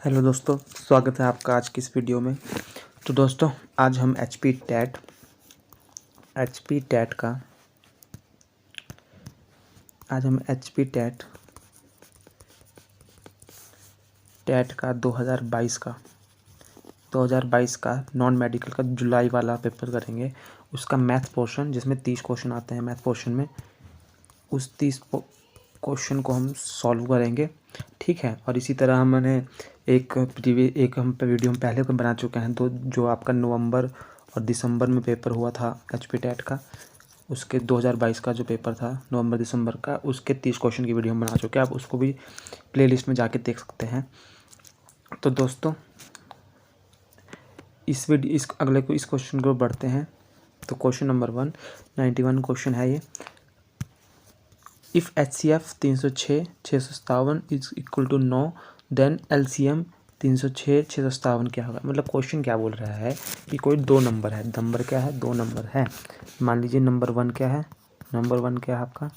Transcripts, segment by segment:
Hello दोस्तों, स्वागत है आपका आज की इस वीडियो में। तो दोस्तों, आज हम एच पी टेट का आज हम एच पी टेट का 2022 का नॉन मेडिकल का जुलाई वाला पेपर करेंगे। उसका मैथ पोर्शन, जिसमें 30 क्वेश्चन आते हैं मैथ पोर्शन में, उस 30 क्वेश्चन को हम सॉल्व करेंगे। ठीक है। और इसी तरह हमने एक वीडियो हम पहले बना चुके हैं, तो जो आपका नवंबर और दिसंबर में पेपर हुआ था एच पी टेट का, उसके 2022 का जो पेपर था नवंबर दिसंबर का, उसके 30 क्वेश्चन की वीडियो हम बना चुके हैं। आप उसको भी प्लेलिस्ट में जाके देख सकते हैं। तो दोस्तों, इस क्वेश्चन को बढ़ते हैं। तो क्वेश्चन नंबर 91 क्वेश्चन है ये। If H C F 306 657 is equal to 9, then L C M 306 657 क्या होगा। मतलब क्वेश्चन क्या बोल रहा है कि कोई दो नंबर है। नंबर क्या है? दो नंबर है। मान लीजिए नंबर वन क्या है आपका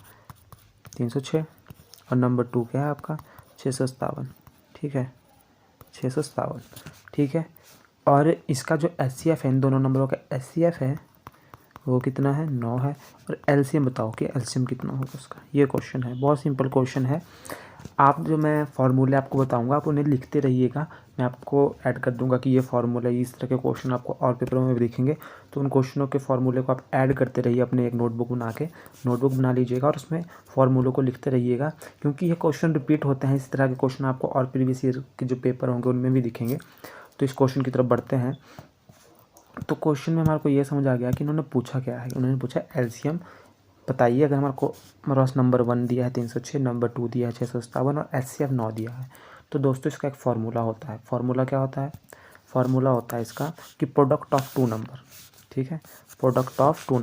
306, और नंबर टू क्या है आपका 657। ठीक है, 657। ठीक है। और इसका जो एच सी एफ है, इन दोनों नंबरों का एच सी एफ है वो कितना है? 9 है। और एलसीएम बताओ कि एलसीएम कितना होगा उसका। ये क्वेश्चन है, बहुत सिंपल क्वेश्चन है। आप जो मैं फार्मूले आपको बताऊंगा, आप उन्हें लिखते रहिएगा। मैं आपको ऐड कर दूंगा कि ये फार्मूला, इस तरह के क्वेश्चन आपको और पेपरों में भी दिखेंगे। तो उन क्वेश्चनों के फार्मूले को आप ऐड करते रहिए अपने एक नोटबुक बना लीजिएगा और उसमें फार्मूलों को लिखते रहिएगा, क्योंकि ये क्वेश्चन रिपीट होते हैं। इस तरह के क्वेश्चन आपको और प्रीवियस ईयर के जो पेपर होंगे उनमें भी दिखेंगे। तो इस क्वेश्चन की तरफ बढ़ते हैं। तो क्वेश्चन में हमारे को ये समझ आ गया कि इन्होंने पूछा क्या है। उन्होंने पूछा एलसीएम बताइए। अगर हमारे पास नंबर 1 दिया है 306, नंबर 2 दिया है 657 और एचसीएफ 9 दिया है, तो दोस्तों इसका एक फार्मूला होता है। फार्मूला क्या होता है? फार्मूला होता है इसका कि प्रोडक्ट ऑफ टू नंबर। ठीक है, product of two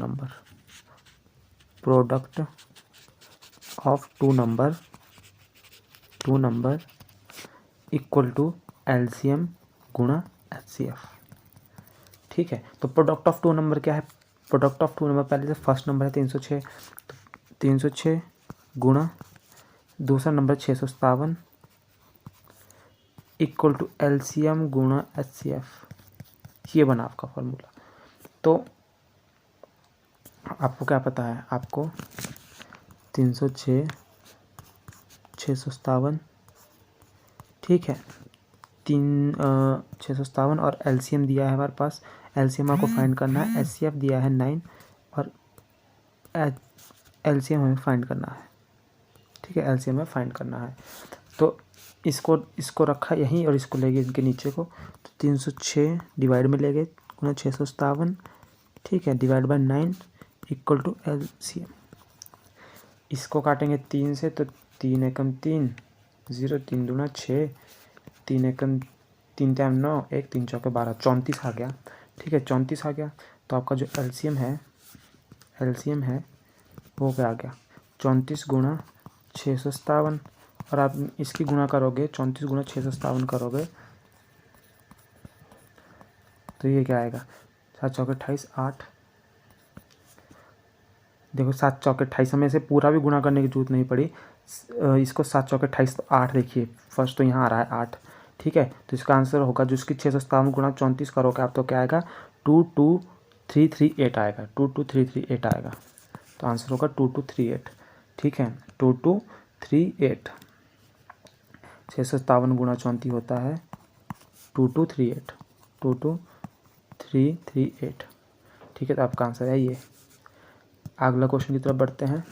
number equal to LCM गुणा एचसीएफ। ठीक है। तो प्रोडक्ट ऑफ टू नंबर क्या है? प्रोडक्ट ऑफ टू नंबर, पहले से फर्स्ट नंबर है 306, तो 306 गुणा दूसरा नंबर 657 इक्वल टू एलसीएम गुणा एचसीएफ। ये बना आपका फॉर्मूला। तो आपको क्या पता है? आपको 306 657, ठीक है, 657 और एलसीएम दिया है हमारे पास। एलसीएम आपको फाइंड करना है। एचसीएफ दिया है 9 और एलसीएम हमें फाइंड करना है। ठीक है, एलसीएम में फाइंड करना है। तो इसको रखा यहीं और इसको ले गए इनके नीचे को। तो 306 डिवाइड में ले गए गुना 657, ठीक है, divide by 9 equal to LCM. इसको काटेंगे 3 से, तो 3 एकम 3, 0, 3 दूना 6, 3 एकम 3 टाइम 9, 1 3 चौके 12, 34 आ गया। ठीक है, 34 आ गया। तो आपका जो एलसीएम है वो क्या आ गया? 34 गुणा 657। और आप इसकी गुणा करोगे, 34 गुणा 657 करोगे तो ये क्या आएगा? 7 चौके 28, 8। देखो 7 चौके 28, हमें से पूरा भी गुणा करने की जरूरत नहीं पड़ी। इसको 7 चौके 28, तो 8 देखिए फर्स्ट तो यहाँ आ रहा है 8। ठीक है, तो इसका आंसर होगा जो इसकी 657 गुणा 34 करोगे आप, तो क्या आएगा? 22338 आएगा। 22338 आएगा। तो आंसर होगा 2238। ठीक है, 2238। 657 गुणा 34 होता है 2238। 22338। ठीक है, तो आपका आंसर है ये। अगला क्वेश्चन की तरफ बढ़ते हैं।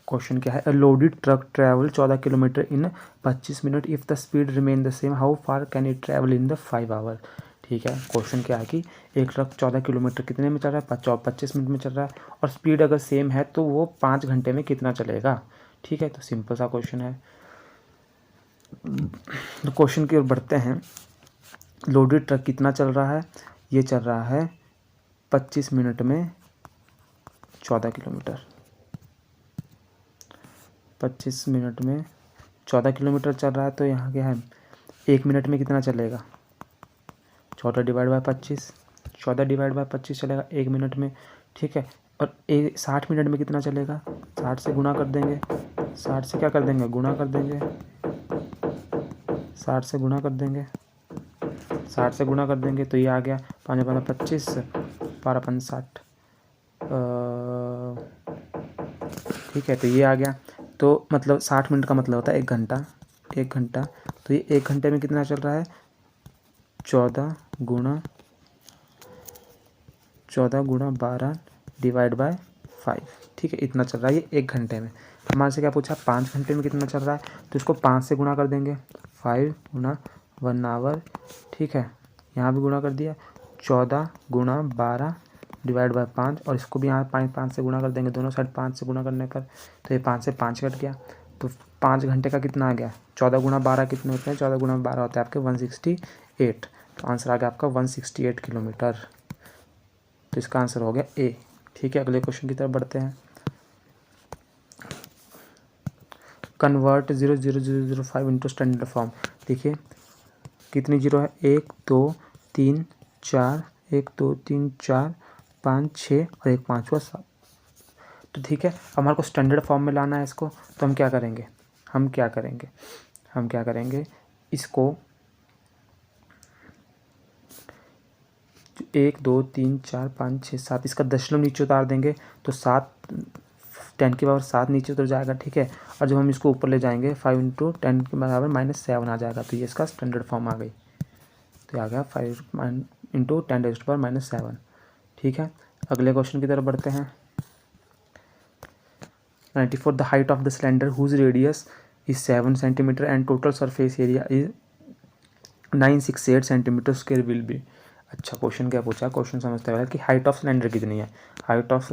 क्वेश्चन क्या है? A loaded truck travel 14 kilometre in 25 minute. If the speed remain the same, how far can it travel in the 5 hour. ठीक है, क्वेश्चन क्या है कि एक ट्रक 14 किलोमीटर कितने में चल रहा है? 25 मिनट में चल रहा है, और स्पीड अगर सेम है तो वो 5 घंटे में कितना चलेगा। ठीक है, तो सिंपल सा क्वेश्चन है। तो क्वेश्चन की ओर बढ़ते हैं। लोडेड ट्रक कितना चल रहा है? ये चल रहा है 25 मिनट में 14 किलोमीटर। 25 मिनट में 14 किलोमीटर चल रहा है, तो यहाँ क्या है? 1 मिनट में कितना चलेगा? 14 डिवाइड बाय 25, 14 डिवाइड बाय 25 चलेगा 1 मिनट में। ठीक है, और 60 मिनट में कितना चलेगा? 60 से गुणा कर देंगे, 60 से क्या कर देंगे, गुणा कर देंगे, 60 से गुणा कर देंगे, 60 से गुणा कर देंगे तो ये आ गया 5 5 25, 12 5 60, ठीक है। तो ये आ गया, तो मतलब 60 मिनट का मतलब होता है 1 घंटा, 1 घंटा। तो ये 1 घंटे में कितना चल रहा है, 14 गुणा 12 डिवाइड बाय 5, ठीक है। इतना चल रहा है ये 1 घंटे में। हमारे से क्या पूछा, 5 घंटे में कितना चल रहा है, तो इसको 5 से गुणा कर देंगे, 5 गुणा 1 आवर, ठीक है। यहाँ भी गुणा कर दिया, 14 गुणा 12 डिवाइड बाय 5, और इसको भी यहाँ 5 से गुणा कर देंगे, दोनों साइड 5 से गुणा करने पर तो ये 5 से 5 कट गया। तो 5 घंटे का कितना आ गया, 14 गुणा 12 कितने होते हैं, 14 गुणा 12 होता है आपके 168। तो आंसर आ गया आपका 168 किलोमीटर। तो इसका आंसर हो गया ए, ठीक है। अगले क्वेश्चन की तरफ बढ़ते हैं। Convert 0.0005 into standard form. देखिए कितनी जीरो है, 1 2 3 4, 1 2 3 4 5 6 और एक 5वां 7। तो ठीक है, हमारे को स्टैंडर्ड फॉर्म में लाना है इसको। तो हम क्या करेंगे, इसको 1 2 3 4 5 6 7 इसका दशमलव नीचे उतार देंगे तो 7 10 की पावर 7 नीचे उतर जाएगा, ठीक है। और जब हम इसको ऊपर ले जाएंगे 5 इंटू 10 के बराबर -7 आ जाएगा। तो ये इसका स्टैंडर्ड फॉर्म आ गई। तो आ गया 5 इंटू 10⁻⁻7, ठीक है। अगले क्वेश्चन की तरफ बढ़ते हैं। 94 the height of the cylinder whose radius is 7 centimetre and total surface area is 968 centimetre square will be. अच्छा, क्वेश्चन क्या पूछा, क्वेश्चन समझते हैं कि हाइट ऑफ सिलेंडर कितनी है, हाइट ऑफ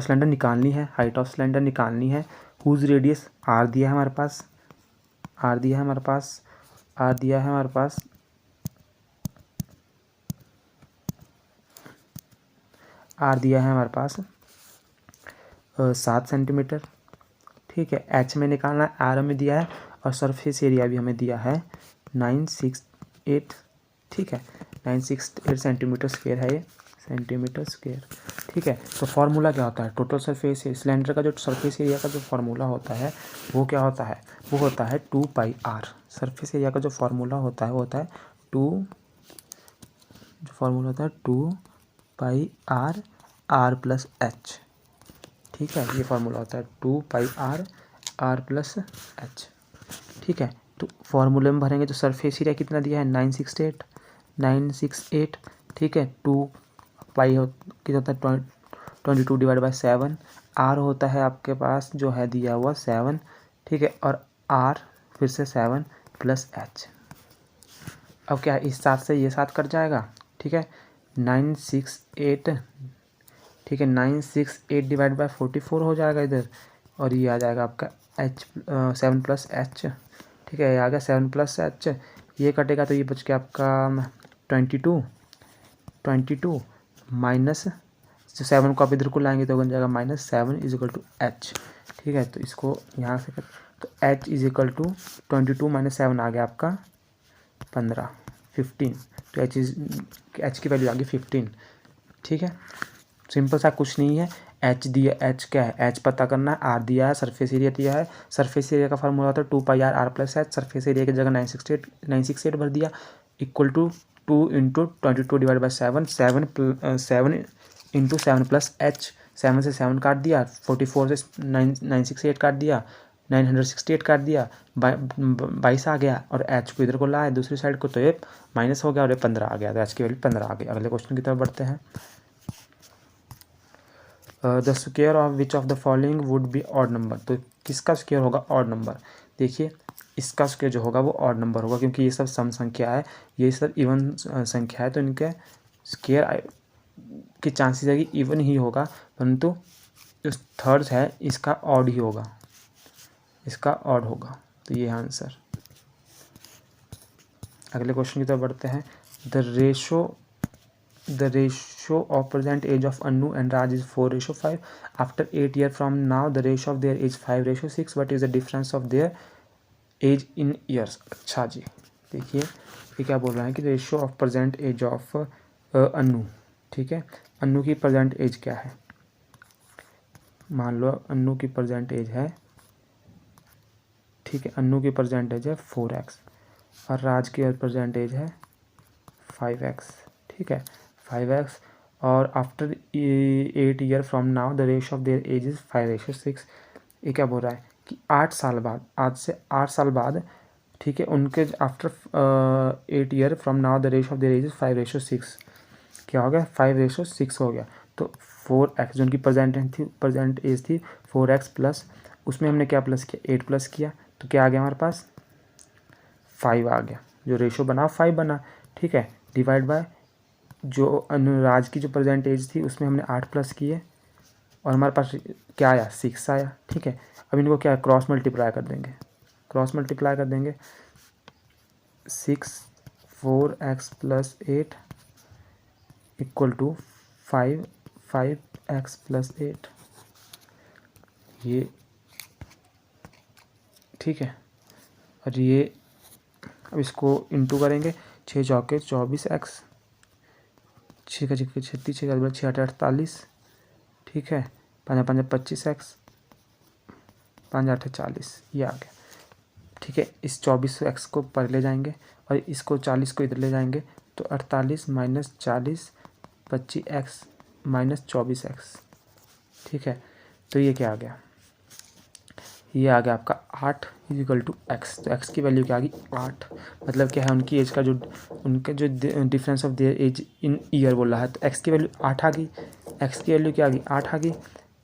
सिलेंडर निकालनी है। हुज रेडियस आर दिया है हमारे पास, आर दिया है हमारे पास 7 सेंटीमीटर, ठीक है। एच में निकालना है, आर में दिया है, और सरफेस एरिया भी हमें दिया है 968, ठीक है। 968 सेंटीमीटर स्क्वायर है ये, सेंटीमीटर स्क्वायर, ठीक है। तो फार्मूला क्या होता है, टोटल सरफेस सिलेंडर का जो सरफेस एरिया का जो फार्मूला होता है वो क्या होता है, वो होता है 2πr। सरफेस एरिया का जो फार्मूला होता है वो होता है 2πr r+h, ठीक है। ये फार्मूला होता है 2πr r+h, ठीक है। तो फार्मूले में भरेंगे तो सरफेस एरिया कितना दिया है 968, ठीक है। 2π कितना होता है 22 डिवाइड बाय 7, आर होता है आपके पास जो है दिया हुआ 7, ठीक है। और आर फिर से 7 + h। अब क्या है, इस 7 से ये 7 कट जाएगा, ठीक है। 968, ठीक है, 968 डिवाइड बाय 44 हो जाएगा इधर, और ये आ जाएगा आपका h 7 + h, ठीक है। ये आ गया 7 + h, ये कटेगा तो ये बच गया आपका 22 माइनस जो 7 को आप इधर को लाएंगे तो बन जाएगा -7 = h, ठीक है। तो इसको यहाँ से तो h = 22 - 7 आ गया आपका 15 तो h की वैल्यू आ गई 15, ठीक है। सिंपल सा, कुछ नहीं है। h दिया, h क्या है, h पता करना है, r दिया है, सरफेस एरिया दिया है। सरफेस एरिया का फार्मूला होता है 2πr r+h। सरफेस एरिया की जगह 968 भर दिया, equal to 2 × 22 divide by 7 7 × 7 + h, 7 से 7 काट दिया, 44 से 968 काट दिया, 968 काट दिया, 22 आ गया, और h को इधर को लाए दूसरी साइड को, तो ये माइनस हो गया और ये 15 आ गया। तो h की वैल्यू 15 आ गई। अगले क्वेश्चन की तरफ बढ़ते हैं। The square of which of the following would be odd number. तो किसका स्क्वायर होगा, ऑड नंबर। देखिए इसका स्क्वायर जो होगा वो ऑड नंबर होगा, क्योंकि ये सब सम संख्या है, ये सब इवन संख्या है, तो इनके स्क्वायर के चांसेस है कि इवन ही होगा, परंतु जो थर्ड है इसका ऑड ही होगा, इसका ऑड होगा। तो ये आंसर। अगले क्वेश्चन की तरफ बढ़ते हैं। The ratio of present age of Anu and Raj is 4:5. After 8 years from now, the ratio of their age 5:6. What is the difference of their age in years? अच्छा जी, देखिए ये क्या बोल रहा है कि ratio of present age of Anu, ठीक है। अनु की प्रेजेंट एज क्या है, मान लो अन्नू की प्रेजेंट एज है, ठीक है, अन्नू की प्रेजेंट एज है 4x और राज की प्रेजेंट एज है 5x, ठीक है 5x। और after 8 year from now the ratio of their age is 5:6। ये क्या बोल रहा है कि 8 साल बाद, आज से 8 साल बाद, ठीक है, उनके after 8 year from now the ratio of their age is 5:6। क्या हो गया 5:6 हो गया। तो 4x जो उनकी प्रेजेंट एज थी 4x प्लस, उसमें हमने क्या प्लस किया 8 प्लस किया, तो क्या आ गया हमारे पास 5 आ गया, जो रेशियो बना 5 बना, ठीक है। डिवाइड बाय जो अनुराज की जो प्रेजेंट एज थी उसमें हमने 8 प्लस किए और हमारे पास क्या आया 6 आया, ठीक है। अब इनको क्या क्रॉस मल्टीप्लाई कर देंगे, क्रॉस मल्टीप्लाई कर देंगे 6 4x plus 8 equal to 5x plus 8, ये ठीक है। और ये अब इसको इंटू करेंगे, 6 चौके 24x, 6 का 36, 6 का 6 48, ठीक है, 5 5 25x, 5 8 40, ये आ गया, ठीक है। इस 24x को पर ले जाएंगे और इसको 40 को इधर ले जाएंगे, तो 48 माइनस 40 25x माइनस 24x, ठीक है। तो ये क्या आ गया, ये आ गया आपका 8 इक्वल टू x। तो x की वैल्यू क्या आ गई 8। मतलब क्या है उनकी एज का जो उनके जो difference of their age in year बोल रहा है, तो x की वैल्यू 8 आ गई, x की वैल्यू क्या आ गई 8 आ गई,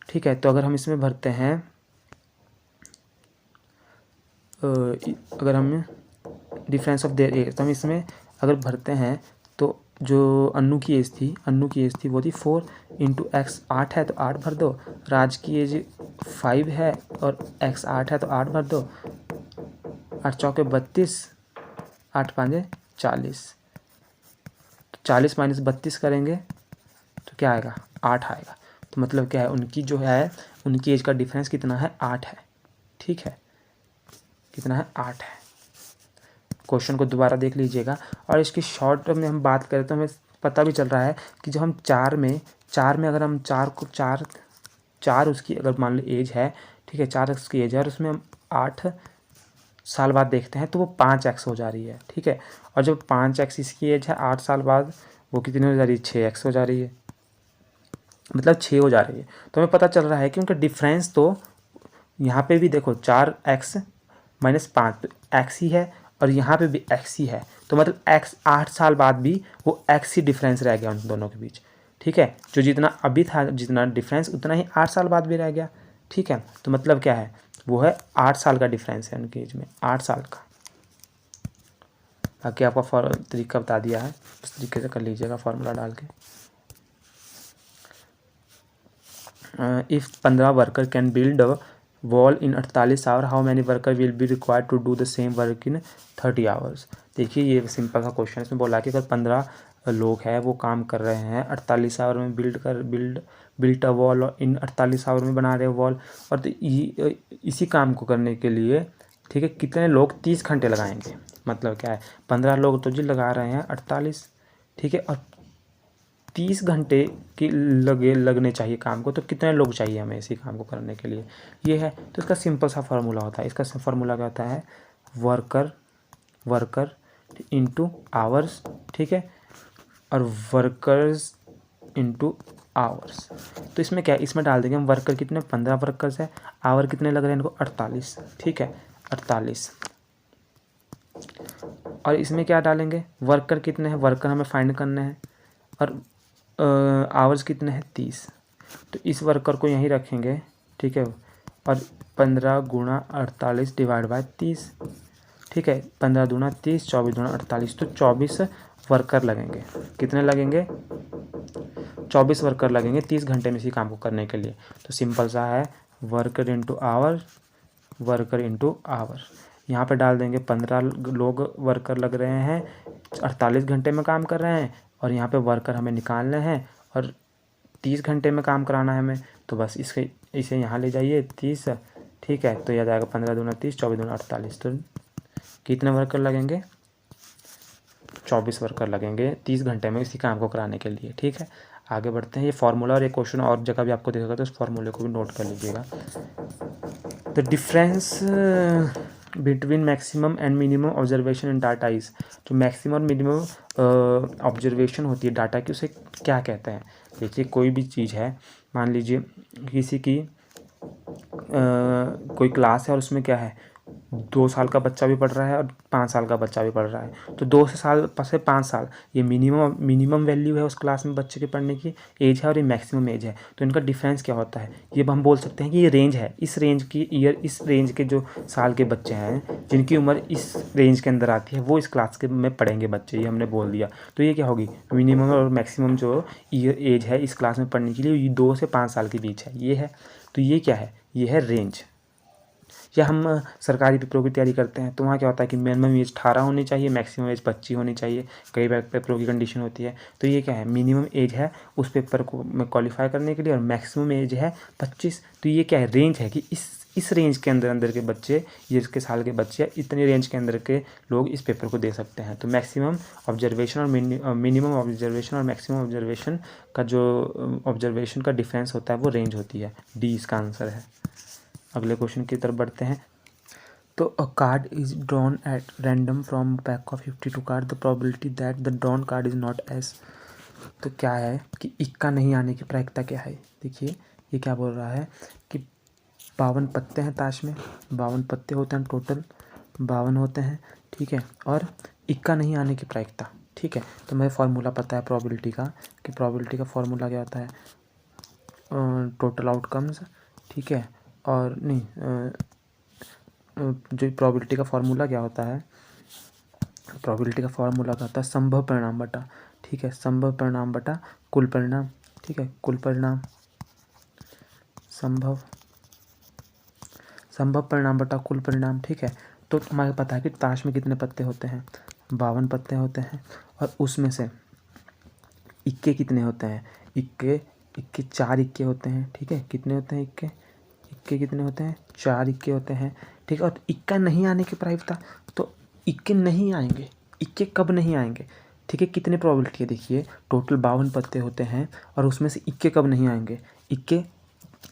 ठीक है। तो अगर हम इसमें भरते हैं, अगर हम डिफरेंस ऑफ देयर एज, तो हम इसमें अगर भरते हैं तो जो अन्नू की एज थी वो थी 4 इंटू एक्स 8 है तो 8 भर दो, राज की एज 5 है और x 8 है तो 8 भर दो, 8 चौके 32, 8 5 40, 40 माइनस 32 करेंगे तो क्या आएगा 8 आएगा। तो मतलब क्या है उनकी जो है उनकी एज का डिफरेंस कितना है 8 है, ठीक है, कितना है 8 है। क्वेश्चन को दोबारा देख लीजिएगा। और इसकी शॉर्ट में हम बात करें तो हमें पता भी चल रहा है कि जो हम चार में अगर हम चार उसकी अगर मान लो एज है, ठीक है, 4 उसकी एज है और उसमें हम 8 साल बाद देखते हैं तो वो 5x हो जा रही है, ठीक है। और जब 5x इसकी एज है 8 साल बाद वो कितनी हो जा रही है 6x हो जा रही है, मतलब 6 हो जा रही है। तो हमें पता चल रहा है कि उनका डिफरेंस तो यहाँ पे भी देखो 4x माइनस 5 x ही है और यहाँ पे भी x ही है, तो मतलब x 8 साल बाद भी वो x ही डिफरेंस रह गया उन दोनों के बीच, ठीक है। जो जितना अभी था जितना डिफरेंस उतना ही 8 साल बाद भी रह गया, ठीक है। तो मतलब क्या है वो है 8 साल का डिफरेंस है उनकी एज में, 8 साल का। बाकी आपका तरीका बता दिया है, उस तरीके से कर लीजिएगा फार्मूला डाल के। If 15 worker can build a wall in 48 hour, how many worker will be required to do the same work in 30 hours. देखिए ये सिंपल सा क्वेश्चन है, इसमें बोला कि अगर 15 लोग हैं वो काम कर रहे हैं 48 आवर में built a wall in 48 hour में बना रहे हैं वॉल, और तो इसी काम को करने के लिए, ठीक है, कितने लोग 30 घंटे लगाएंगे। मतलब क्या है 15 लोग तो जी लगा रहे हैं 48, ठीक है, और 30 घंटे की लगने चाहिए काम को, तो कितने लोग चाहिए हमें इसी काम को करने के लिए, ये है। तो इसका सिंपल सा फार्मूला होता है, इसका फार्मूला क्या होता है वर्कर इंटू आवर्स, ठीक है, और वर्कर्स इंटू आवर्स। तो इसमें क्या है इसमें डाल देंगे हम वर्कर कितने 15 वर्कर्स है, आवर कितने लग रहे हैं इनको 48, ठीक है 48। और इसमें क्या डालेंगे वर्कर कितने हैं, वर्कर हमें फाइंड करने हैं और आवर्स कितने हैं 30, तो इस वर्कर को यहीं रखेंगे, ठीक है। और 15 गुणा 48 डिवाइड बाय 30, ठीक है, 15 दूना 30, 24 दूना 48, तो 24 वर्कर लगेंगे। कितने लगेंगे 24 वर्कर लगेंगे 30 घंटे में इसी काम को करने के लिए। तो सिंपल सा है वर्कर इंटू आवर, यहाँ पे डाल देंगे 15 लोग वर्कर लग रहे हैं 48 घंटे में काम कर रहे हैं, और यहाँ पे वर्कर हमें निकालने हैं और 30 घंटे में काम कराना है हमें, तो बस इसे यहाँ ले जाइए 30, ठीक है। तो यह जाएगा 15 दूना 30, 24 दूना 48, तो कितने वर्कर लगेंगे 24 वर्कर लगेंगे 30 घंटे में इसी काम को कराने के लिए, ठीक है। आगे बढ़ते हैं। ये फार्मूला और एक क्वेश्चन और जगह भी आपको देखेगा तो उस फार्मूले को भी नोट कर लीजिएगा। The difference between maximum and minimum observation in data is, जो मैक्सिमम और मिनिमम ऑब्जर्वेशन होती है डाटा की, उसे क्या कहते हैं। देखिए कोई भी चीज़ है, मान लीजिए किसी की कोई क्लास है और उसमें क्या है 2 साल का बच्चा भी पढ़ रहा है और 5 साल का बच्चा भी पढ़ रहा है, तो 2 से 5 साल ये मिनिमम वैल्यू है उस क्लास में बच्चे के पढ़ने की एज है और ये मैक्सिमम एज है। तो इनका डिफरेंस क्या होता है, ये हम बोल सकते हैं कि ये रेंज है, इस रेंज के जो साल के बच्चे हैं जिनकी उम्र इस रेंज के अंदर आती है वो इस क्लास के में पढ़ेंगे बच्चे, ये हमने बोल दिया। तो ये क्या होगी, मिनिमम और मैक्सिमम जो एज है इस क्लास में पढ़ने के लिए ये 2 से 5 साल के बीच है, ये है। तो ये क्या है, ये है रेंज। या हम सरकारी पेपरों की तैयारी करते हैं तो वहाँ क्या होता है कि मिनिमम एज 18 होनी चाहिए, मैक्सिमम एज 25 होनी चाहिए, कई पेपरों की कंडीशन होती है। तो ये क्या है, मिनिमम एज है उस पेपर को में क्वालिफाई करने के लिए और मैक्सिमम एज है 25। तो ये क्या है, रेंज है कि इस रेंज के अंदर के बच्चे, ये इसके साल के बच्चे, इतने रेंज के अंदर के लोग इस पेपर को दे सकते हैं। तो मैक्सिमम ऑब्जर्वेशन और मिनिमम ऑब्जर्वेशन और मैक्सिमम ऑब्जर्वेशन का जो ऑब्जर्वेशन का डिफरेंस होता है वो रेंज होती है। डी इसका आंसर है। अगले क्वेश्चन की तरफ बढ़ते हैं। तो अ card is drawn at random from pack of 52 card, the probability that the drawn card is not S. तो क्या है कि इक्का नहीं आने की प्रायिकता क्या है। देखिए ये क्या बोल रहा है कि 52 पत्ते हैं ताश में, 52 पत्ते होते हैं टोटल, 52 होते हैं, ठीक है, और इक्का नहीं आने की प्रायिकता, ठीक है। तो मुझे फार्मूला पता है प्रोबेबिलिटी का, कि प्रोबेबिलिटी का फार्मूला क्या होता है, टोटल आउटकम्स, ठीक है, और नहीं जो प्रोबेबिलिटी का फार्मूला क्या होता है, प्रोबेबिलिटी का फार्मूला क्या होता है, संभव परिणाम बटा, ठीक है, संभव परिणाम बटा कुल परिणाम, ठीक है, कुल परिणाम, संभव परिणाम बटा कुल परिणाम, ठीक है। तो हमें पता है कि ताश में कितने पत्ते होते हैं, 52 पत्ते होते हैं, और उसमें से इक्के कितने होते हैं, इक्के 4 इक्के होते हैं, ठीक है। कितने होते हैं इक्के कितने होते हैं, 4 इक्के होते हैं, ठीक है। और इक्का नहीं आने की प्रायिकता, तो इक्के नहीं आएंगे, इक्के कब नहीं आएंगे, ठीक है। कितने प्रोबेबिलिटी है, देखिए टोटल 52 पत्ते होते हैं और उसमें से इक्के कब नहीं आएंगे, इक्के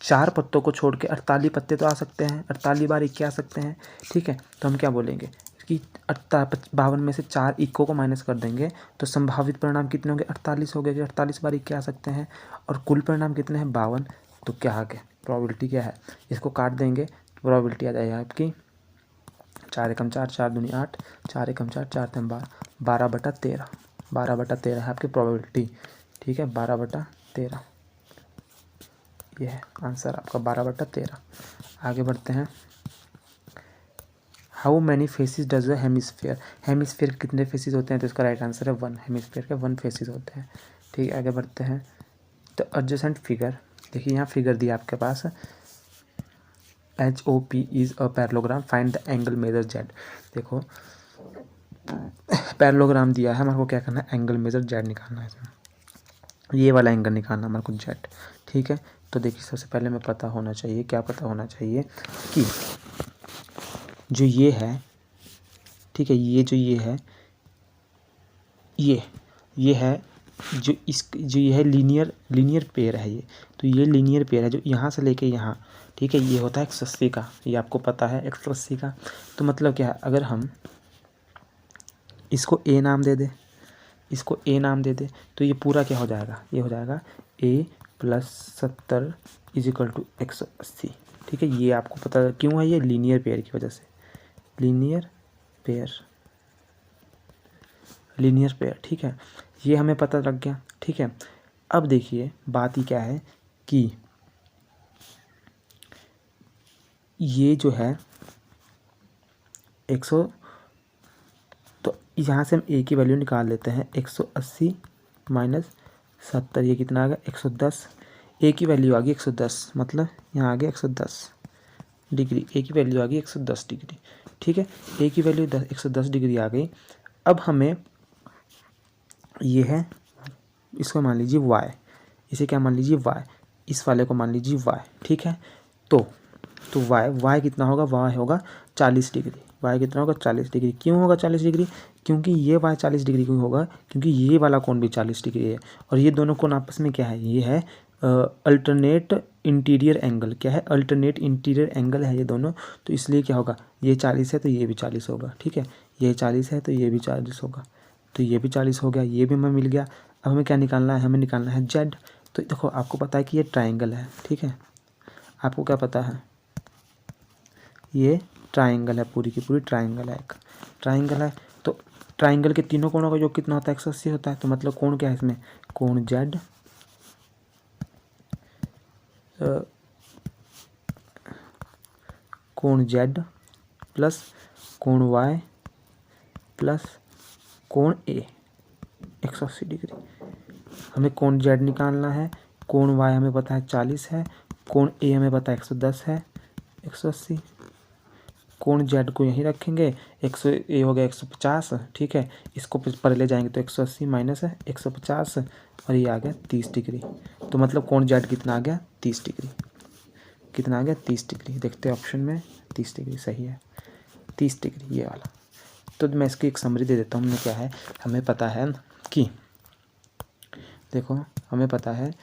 4 पत्तों को छोड़ के 48 पत्ते तो आ सकते हैं, 48 बार इक्के आ सकते हैं, ठीक है। तो हम क्या बोलेंगे कि 52 में से 4 इक्कों को माइनस कर देंगे तो संभावित परिणाम कितने होंगे, 48 हो गए, कि 48 बार इक्के आ सकते हैं, और कुल परिणाम कितने हैं, 52। तो क्या आ गया, प्रोबेबिलिटी क्या है, इसको काट देंगे तो प्रोबेबिलिटी आ जाएगी आपकी 4 एकम 4, 4 दूनी 8, 4 एकम 4, 4 तीन 12, 12/13, 12/13 है आपकी प्रोबेबिलिटी, ठीक है, 12/13, ये है आंसर आपका 12/13। आगे बढ़ते हैं। How many faces does a hemisphere, hemisphere कितने फेसिस होते हैं, तो इसका राइट आंसर है 1, हेमिस्फेयर के 1 फेसिस होते हैं, ठीक है। आगे बढ़ते हैं। तो एडजेसेंट फिगर, देखिए यहाँ फिगर दिया आपके पास, HOP is a parallelogram, find the angle measure Z। देखो पैरेललोग्राम दिया है, हमारे को क्या करना है, एंगल मेजर Z निकालना है इसमें, ये वाला एंगल निकालना हमारे को Z, ठीक है। तो देखिए सबसे पहले हमें पता होना चाहिए, क्या पता होना चाहिए कि जो ये है, ठीक है, ये जो ये है, ये है जो ये है लीनियर पेयर है ये, तो ये लीनियर पेयर है जो यहाँ से लेके यहाँ, ठीक है, ये होता है 180 का, ये आपको पता है 180 का। तो मतलब क्या है, अगर हम इसको A नाम दे दे, इसको A नाम दे दे, तो ये पूरा क्या हो जाएगा, ये हो जाएगा A + 70 = 180, ठीक है। ये आपको पता क्यों है, ये लीनियर पेयर की वजह से, लीनियर पेयर, ठीक है, ये हमें पता लग गया, ठीक है। अब देखिए बात ही क्या है कि ये जो है 100, तो यहाँ से हम A की वैल्यू निकाल लेते हैं, 180 - 70, ये कितना आ गया 110, A की वैल्यू आ गई 110, मतलब यहाँ आ गया 110 डिग्री, A की वैल्यू आ गई 110 डिग्री, ठीक है। A की वैल्यू 110 डिग्री आ गई। अब हमें ये है, इसको मान लीजिए y, इसे क्या मान लीजिए y, इस वाले को मान लीजिए y, ठीक है। तो तो वाई कितना होगा, वाई होगा 40 डिग्री। वाई कितना होगा 40 डिग्री। क्यों होगा 40 डिग्री, क्योंकि ये वाई 40 डिग्री क्यों होगा, क्योंकि ये वाला कोण भी 40 डिग्री है और ये दोनों कोण आपस में क्या है, ये है अल्टरनेट इंटीरियर एंगल। क्या है, अल्टरनेट इंटीरियर एंगल है ये दोनों, तो इसलिए क्या होगा, ये 40 है तो ये भी 40 होगा। ठीक है, ये 40 है तो ये भी 40 होगा, तो ये भी 40 हो गया, ये भी हमें मिल गया। अब हमें क्या निकालना है, हमें निकालना है जेड। तो देखो आपको पता है कि ये ट्राइंगल है। ठीक है, आपको क्या पता है, ये ट्राइंगल है, पूरी की पूरी ट्राइंगल है, एक ट्राइंगल है। तो ट्राइंगल के तीनों कोणों का योग कितना होता है, 180 होता है। तो मतलब कोण क्या है इसमें, कोण जेड कोण जेड प्लस कोण वाई प्लस कोण ए 180 डिग्री। हमें कोण जेड निकालना है, कोण वाई हमें पता है 40 है, कोण ए हमें पता है 110 है, 180। कोण जेड को यहीं रखेंगे, ए हो गया 150। ठीक है, इसको पर ले जाएंगे तो 180 माइनस है 150 और ये आ गया 30 डिग्री। तो मतलब कोण जेड कितना आ गया, 30 डिग्री। कितना आ गया, 30 डिग्री। देखते हैं ऑप्शन में, 30 डिग्री सही है, 30 डिग्री ये वाला। तो मैं इसकी एक समरी दे देता हूँ। हमने क्या है, हमें पता है कि देखो हमें पता है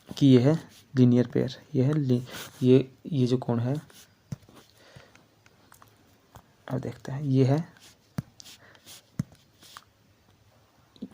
कि ये है लीनियर पेयर, ये है ये जो कोण है, अब देखते हैं, ये है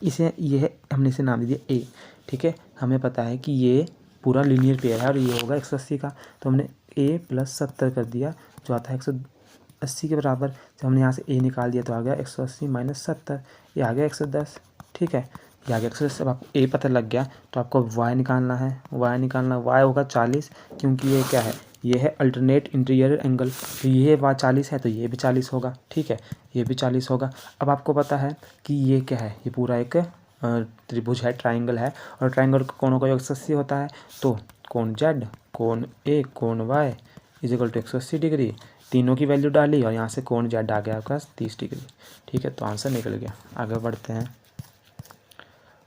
इसे, ये है, हमने इसे नाम दे दिया ए। ठीक है, हमें पता है कि ये पूरा लीनियर पेयर है और ये होगा 180 का, तो हमने ए प्लस 70 कर दिया जो आता है 180 के बराबर। जब हमने यहाँ से ए निकाल दिया तो आ गया 180 माइनस 70, ये आ गया 110। ठीक है, ये आ गया 110। अब आपको ए पता लग गया तो आपको वाई निकालना है, वाई होगा 40, क्योंकि ये क्या है, ये है अल्टरनेट इंटीरियर एंगल, तो ये वाई 40 है तो ये भी 40 होगा। ठीक है, ये भी 40 होगा। अब आपको पता है कि ये क्या है, ये पूरा एक त्रिभुज है, ट्राइंगल है, और ट्राइंगल कोणों का योग 180 होता है। तो कोण जेड, कोण ए, कोण Y is equal to 180 degree. तीनों की वैल्यू डाली और यहाँ से कोण जेड आ गया आपका 30 डिग्री। ठीक है, तो आंसर निकल गया। आगे बढ़ते हैं।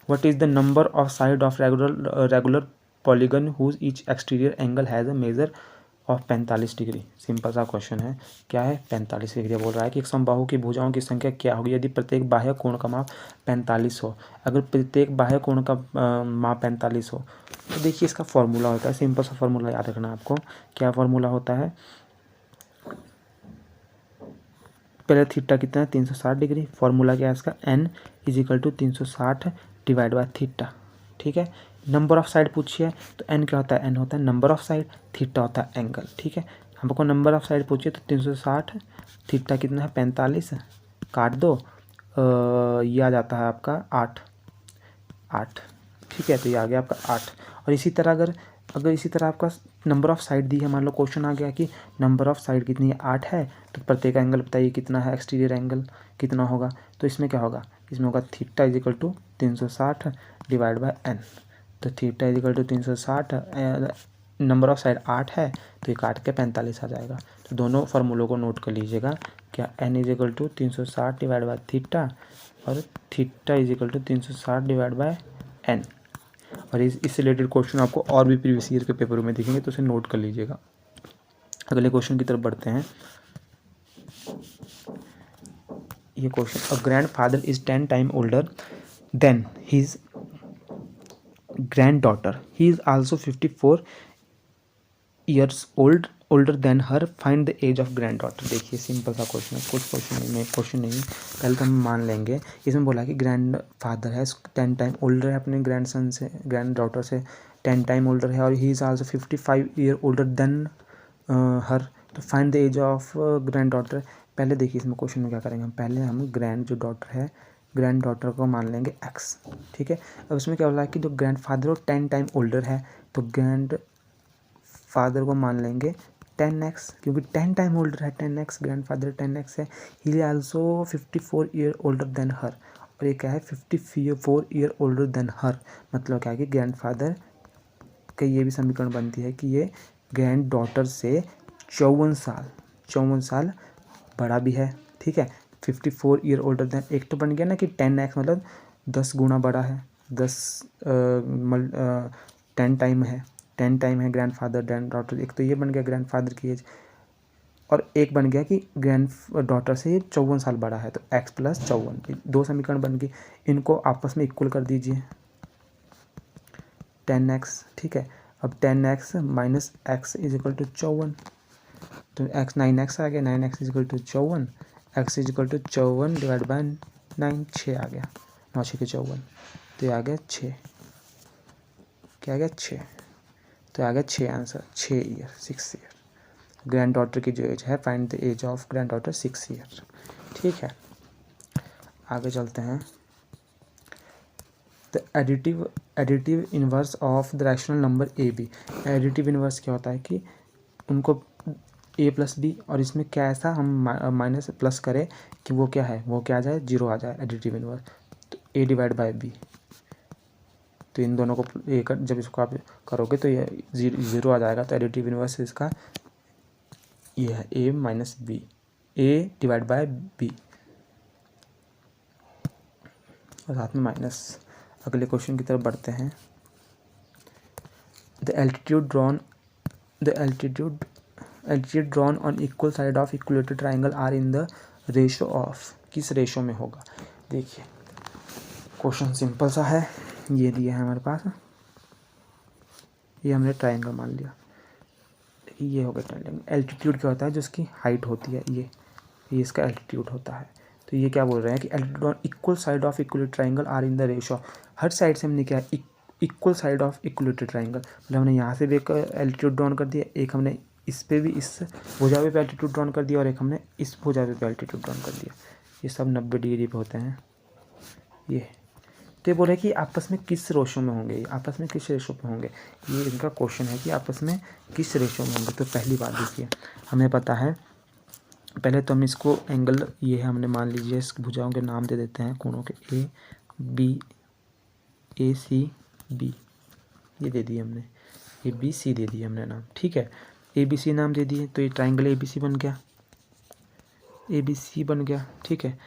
What is the number of side of regular polygon whose each exterior angle has a measure of 45 degree. Simple सा क्वेश्चन है, क्या है, 45 डिग्री बोल रहा है कि एक समबाहु की भुजाओं की संख्या क्या होगी यदि प्रत्येक बाह्य कोण का माप 45 हो। अगर प्रत्येक बाह्य कोण का माप 45 हो तो देखिए इसका फॉर्मूला होता है, सिंपल सा फॉर्मूला याद रखना आपको। क्या फॉर्मूला होता है, पहले थीटा कितना है 360 डिग्री। फॉर्मूला क्या है इसका, n is equal to 360 divide by theta. ठीक है, नंबर ऑफ साइड पूछिए तो n क्या होता है, n होता है नंबर ऑफ साइड, थीटा होता है एंगल। ठीक है, हमको नंबर ऑफ साइड पूछिए तो 360, थीटा कितना है 45, काट दो, ये आ जाता है आपका 8। ठीक है, तो ये आ गया आपका 8। और इसी तरह अगर इसी तरह आपका नंबर ऑफ साइड दी है, मान लो क्वेश्चन आ गया कि नंबर ऑफ साइड कितनी है, 8 है, तो प्रत्येक एंगल बताइए कितना है, एक्सटीरियर एंगल कितना होगा। तो इसमें क्या होगा, इसमें होगा theta is equal to 360 divide by n। तो theta is equal to 360, number of side 8 है तो ये काट के 45 आ जाएगा। तो दोनों फार्मूलों को नोट कर लीजिएगा, क्या n is equal to 360 divide by theta और theta is equal to 360 divide by n। और इससे रिलेटेड क्वेश्चन आपको और भी प्रीवियस ईयर के पेपरों में दिखेंगे, तो उसे नोट कर लीजिएगा। अगले क्वेश्चन की तरफ बढ़ते हैं। ये question, a grandfather is 10 time older than his granddaughter, he is also 54 years older than her, find the age of granddaughter. देखिए सिंपल सा क्वेश्चन है, कुछ क्वेश्चन नहीं, पहले तो हम मान लेंगे। इसमें बोला कि ग्रैंड फादर है 10 टाइम ओल्डर है अपने ग्रैंड सन से, ग्रैंड डॉटर से 10 टाइम ओल्डर है, और he is also 55 year older than her. तो find the age of granddaughter. पहले देखिए इसमें क्वेश्चन में क्या करेंगे, पहले हम ग्रैंड जो डॉटर है, ग्रैंड डॉटर को मान लेंगे x। ठीक है, अब इसमें क्या बोला है कि जो ग्रैंड फादर वो 10 टाइम ओल्डर है, तो ग्रैंड फादर को मान लेंगे 10x, क्योंकि 10 टाइम ओल्डर है, 10x ग्रैंड फादर 10x है। He is also 54 year older than her, और ये क्या है 54 ईयर ओल्डर देन हर। मतलब क्या है कि ग्रैंड फादर का ये भी समीकरण बनती है कि ये ग्रैंड डॉटर से 54 साल बड़ा भी है। ठीक है, 54 ईयर ओल्डर देन, एक तो बन गया ना कि 10x मतलब 10 गुना बड़ा है, 10 10 टाइम है, 10 टाइम है ग्रैंडफादर ग्रैंड डॉटर, एक तो ये बन गया ग्रैंडफादर की एज, और एक बन गया कि ग्रैंड डॉटर से 54 साल बड़ा है, तो x + 54, 2 समीकरण बन गए। इनको आपस में इक्वल कर दीजिए, 10x, ठीक है। अब 10x minus x is equal to 54, तो x 9x आ गया, 9x is equal to 54, x is equal to 54 divide by 9, 6 आ गया, 9 6 54, तो ये आ गया 6, क्या आ गया 6, तो आ गया 6 answer, 6 year, 6 year. Granddaughter की जो एज है, find the age of granddaughter 6 year, ठीक है। आगे चलते हैं। The additive inverse of the rational number A B. Additive inverse क्या होता है कि उनको a + b और इसमें क्या ऐसा हम माइनस प्लस करें कि वो क्या है, वो क्या आ जाए, 0 आ जाए, एडिटिव इनवर्स। तो a डिवाइड बाय b, तो इन दोनों को जब इसको आप करोगे तो ये 0 आ जाएगा, तो एडिटिव इनवर्स इसका ये है a minus b, a divide by b और साथ में माइनस। अगले क्वेश्चन की तरफ बढ़ते हैं। The altitude drawn on equal side of equilateral triangle are in the ratio of, किस रेशो में होगा। देखिए क्वेश्चन सिंपल सा है, ये दिया है हमारे पास, ये हमने ट्राइंगल मान लिया, ये हो गया ट्राइंगल। एल्टीट्यूड क्या होता है, जो इसकी हाइट होती है, ये इसका एल्टीट्यूड होता है। तो ये क्या बोल रहे हैं कि altitude on equal side of equilateral triangle are in the ratio, हर साइड से हमने क्या equal side of equilateral triangle, मतलब हमने यहाँ से भी एक एल्टीट्यूड ड्रॉन कर दिया, एक हमने इस पे भी, इस भुजा पे एल्टीट्यूड ड्रॉन कर दिया, और एक हमने इस भुजा पे एल्टीट्यूड ड्रॉन कर दिया। ये सब 90 डिग्री पे होते हैं ये। तो ये बोल रहे हैं कि आपस में किस रेशो में होंगे, आपस में किस रेशो पे होंगे, ये इनका क्वेश्चन है कि आपस में किस रेशो में होंगे। तो पहली बात देखिए, हमें पता है, पहले तो हम इसको एंगल, ये हमने मान लीजिए इस भुजाओं के नाम दे देते हैं, कोणों के ए सी बी, ये दे दिए हमने, ए बी सी दे दिए हमने नाम, ठीक है। ए बी सी नाम दे दिए, तो ये ट्राइंगल ए बी सी बन गया, ए बी सी बन गया, ठीक है।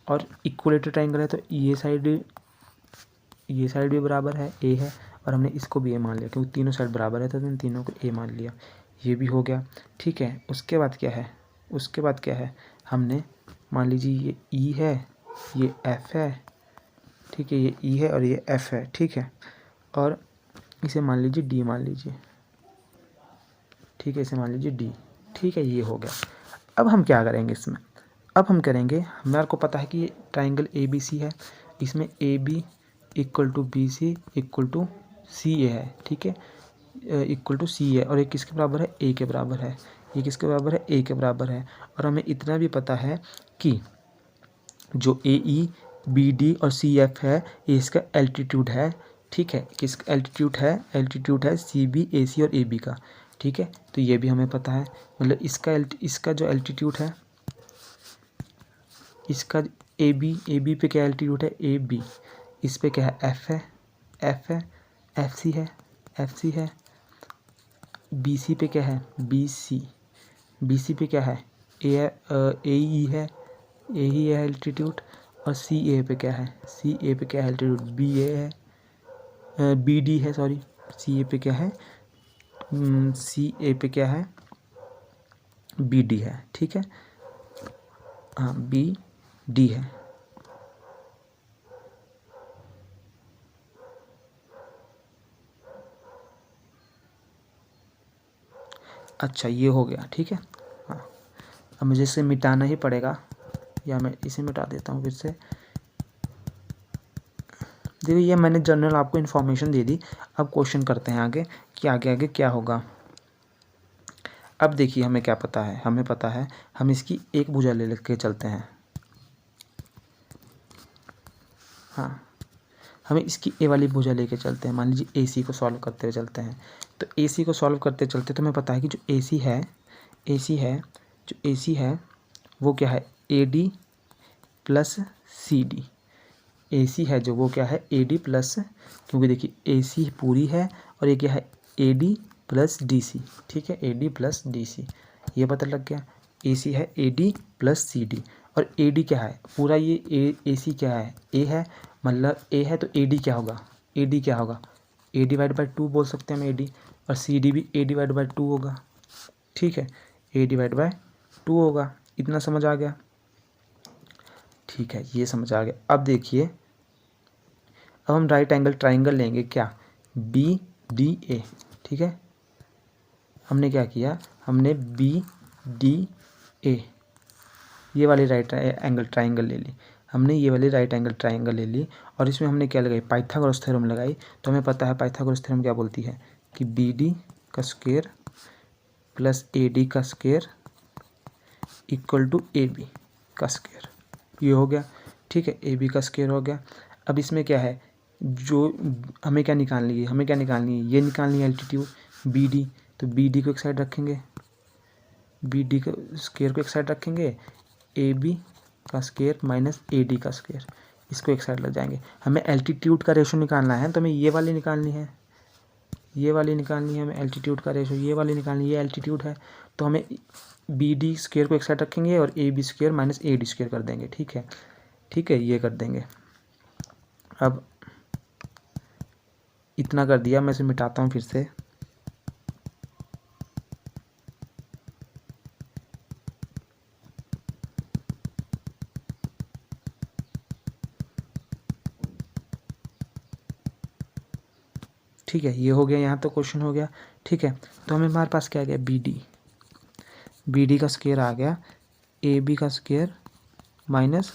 और इक्वलेटर ट्राइंगल है, तो ये साइड भी बराबर है, ए है, और हमने इसको भी ए मान लिया क्योंकि तीनों साइड बराबर है, तो इन तीनों को ए मान लिया, ये भी हो गया, ठीक है। उसके बाद क्या है, हमने मान लीजिए ये ई है, ये एफ है, ठीक है, ये ई है और ये एफ है, ठीक है। और इसे मान लीजिए डी मान लीजिए, ठीक है, इसे मान लीजिए डी, ठीक है, ये हो गया। अब हम क्या करेंगे इसमें, अब हम करेंगे, हमारे को पता है कि ये ट्राइंगल ए बी सी है, इसमें A B equal to B C equal to C A है, ठीक है, इक्वल टू सी है, और ये किसके बराबर है, ए के बराबर है, ये किसके बराबर है, ए के बराबर है। और हमें इतना भी पता है कि जो ए ई बी डी और सी एफ है, ये इसका एल्टीट्यूड है, ठीक है, किसका एल्टीट्यूड है सी बी ए सी और ए बी का, ठीक है। तो ये भी हमें पता है, मतलब इसका जो एल्टीट्यूड है, इसका ए बी पे क्या एल्टीट्यूड है, ए बी, इस पे क्या है, एफ है, एफ सी है, बी सी पे क्या है, बी सी पे क्या है, ए ई है एल्टीट्यूड, और सी ए पे क्या है, एल्टीट्यूड बी ए है, बी डी है, सॉरी, सी ए पे क्या है, बी डी है, ठीक है, हाँ बी डी है। अच्छा ये हो गया, ठीक है। हाँ अब मुझे इसे मिटाना ही पड़ेगा, या मैं इसे मिटा देता हूँ फिर से। देखिए ये मैंने जनरल आपको इन्फॉर्मेशन दे दी, अब क्वेश्चन करते हैं आगे कि आगे क्या होगा। अब देखिए हमें क्या पता है, हमें पता है, हम इसकी एक भुजा ले के चलते हैं, हाँ हमें इसकी ए वाली भुजा लेके चलते हैं, मान लीजिए ए सी को सॉल्व करते हुए चलते हैं। तो ए सी को सॉल्व करते चलते तो हमें पता है कि जो ए सी है वो क्या है, A D plus C D, A C है जो वो क्या है, ए डी प्लस, क्योंकि देखिए ए सी पूरी है और ये क्या है, A D plus D C, ठीक है, A D plus D C, ये पता लग गया। ए सी है A D plus C D, और ए डी क्या है, पूरा ये ए सी क्या है, ए है, मतलब ए है, तो ए डी क्या होगा, ए डिवाइड बाई 2 बोल सकते हैं हम, ए डी, और सी डी भी a/2 होगा। ठीक है, a/2 होगा। इतना समझ आ गया? ठीक है, ये समझ आ गया। अब देखिए, अब हम राइट एंगल ट्राइंगल लेंगे क्या, BDA। ठीक है, हमने क्या किया, हमने BDA ये वाली राइट एंगल ट्राइंगल ले ली, हमने ये वाली राइट एंगल ट्राइंगल ले ली, और इसमें हमने क्या लगाई, पाइथागोरस थ्योरम लगाई। तो हमें पता है पाइथागोरस थ्योरम क्या बोलती है कि BD का स्क्वायर प्लस AD का स्क्वायर इक्वल टू AB का स्क्वायर। ये हो गया। ठीक है, AB का स्क्वायर हो गया। अब इसमें क्या है, जो हमें क्या निकालनी है, हमें क्या निकालनी है, ये निकालनी है एल्टीट्यूड BD। तो BD को एक साइड रखेंगे, BD का स्क्वायर को एक साइड रखेंगे, AB का स्क्वायर माइनस AD का स्क्वायर, इसको एक साइड लग जाएंगे। हमें एल्टीट्यूड का रेशो निकालना है, तो हमें ये वाली निकालनी है, ये वाली निकालनी है हमें एल्टीट्यूड का रेशो, ये वाली निकालनी है, ये एल्टीट्यूड है। तो हमें BD स्क्वायर को एक साइड रखेंगे और AB square minus AD square कर देंगे। ठीक है, ठीक है, ये कर देंगे। अब इतना कर दिया, मैं इसे मिटाता हूँ फिर से। ठीक है, ये हो गया, यहाँ तो क्वेश्चन हो गया। ठीक है, तो हमारे पास क्या आ गया, BD का स्क्वायर आ गया, AB का स्क्वायर माइनस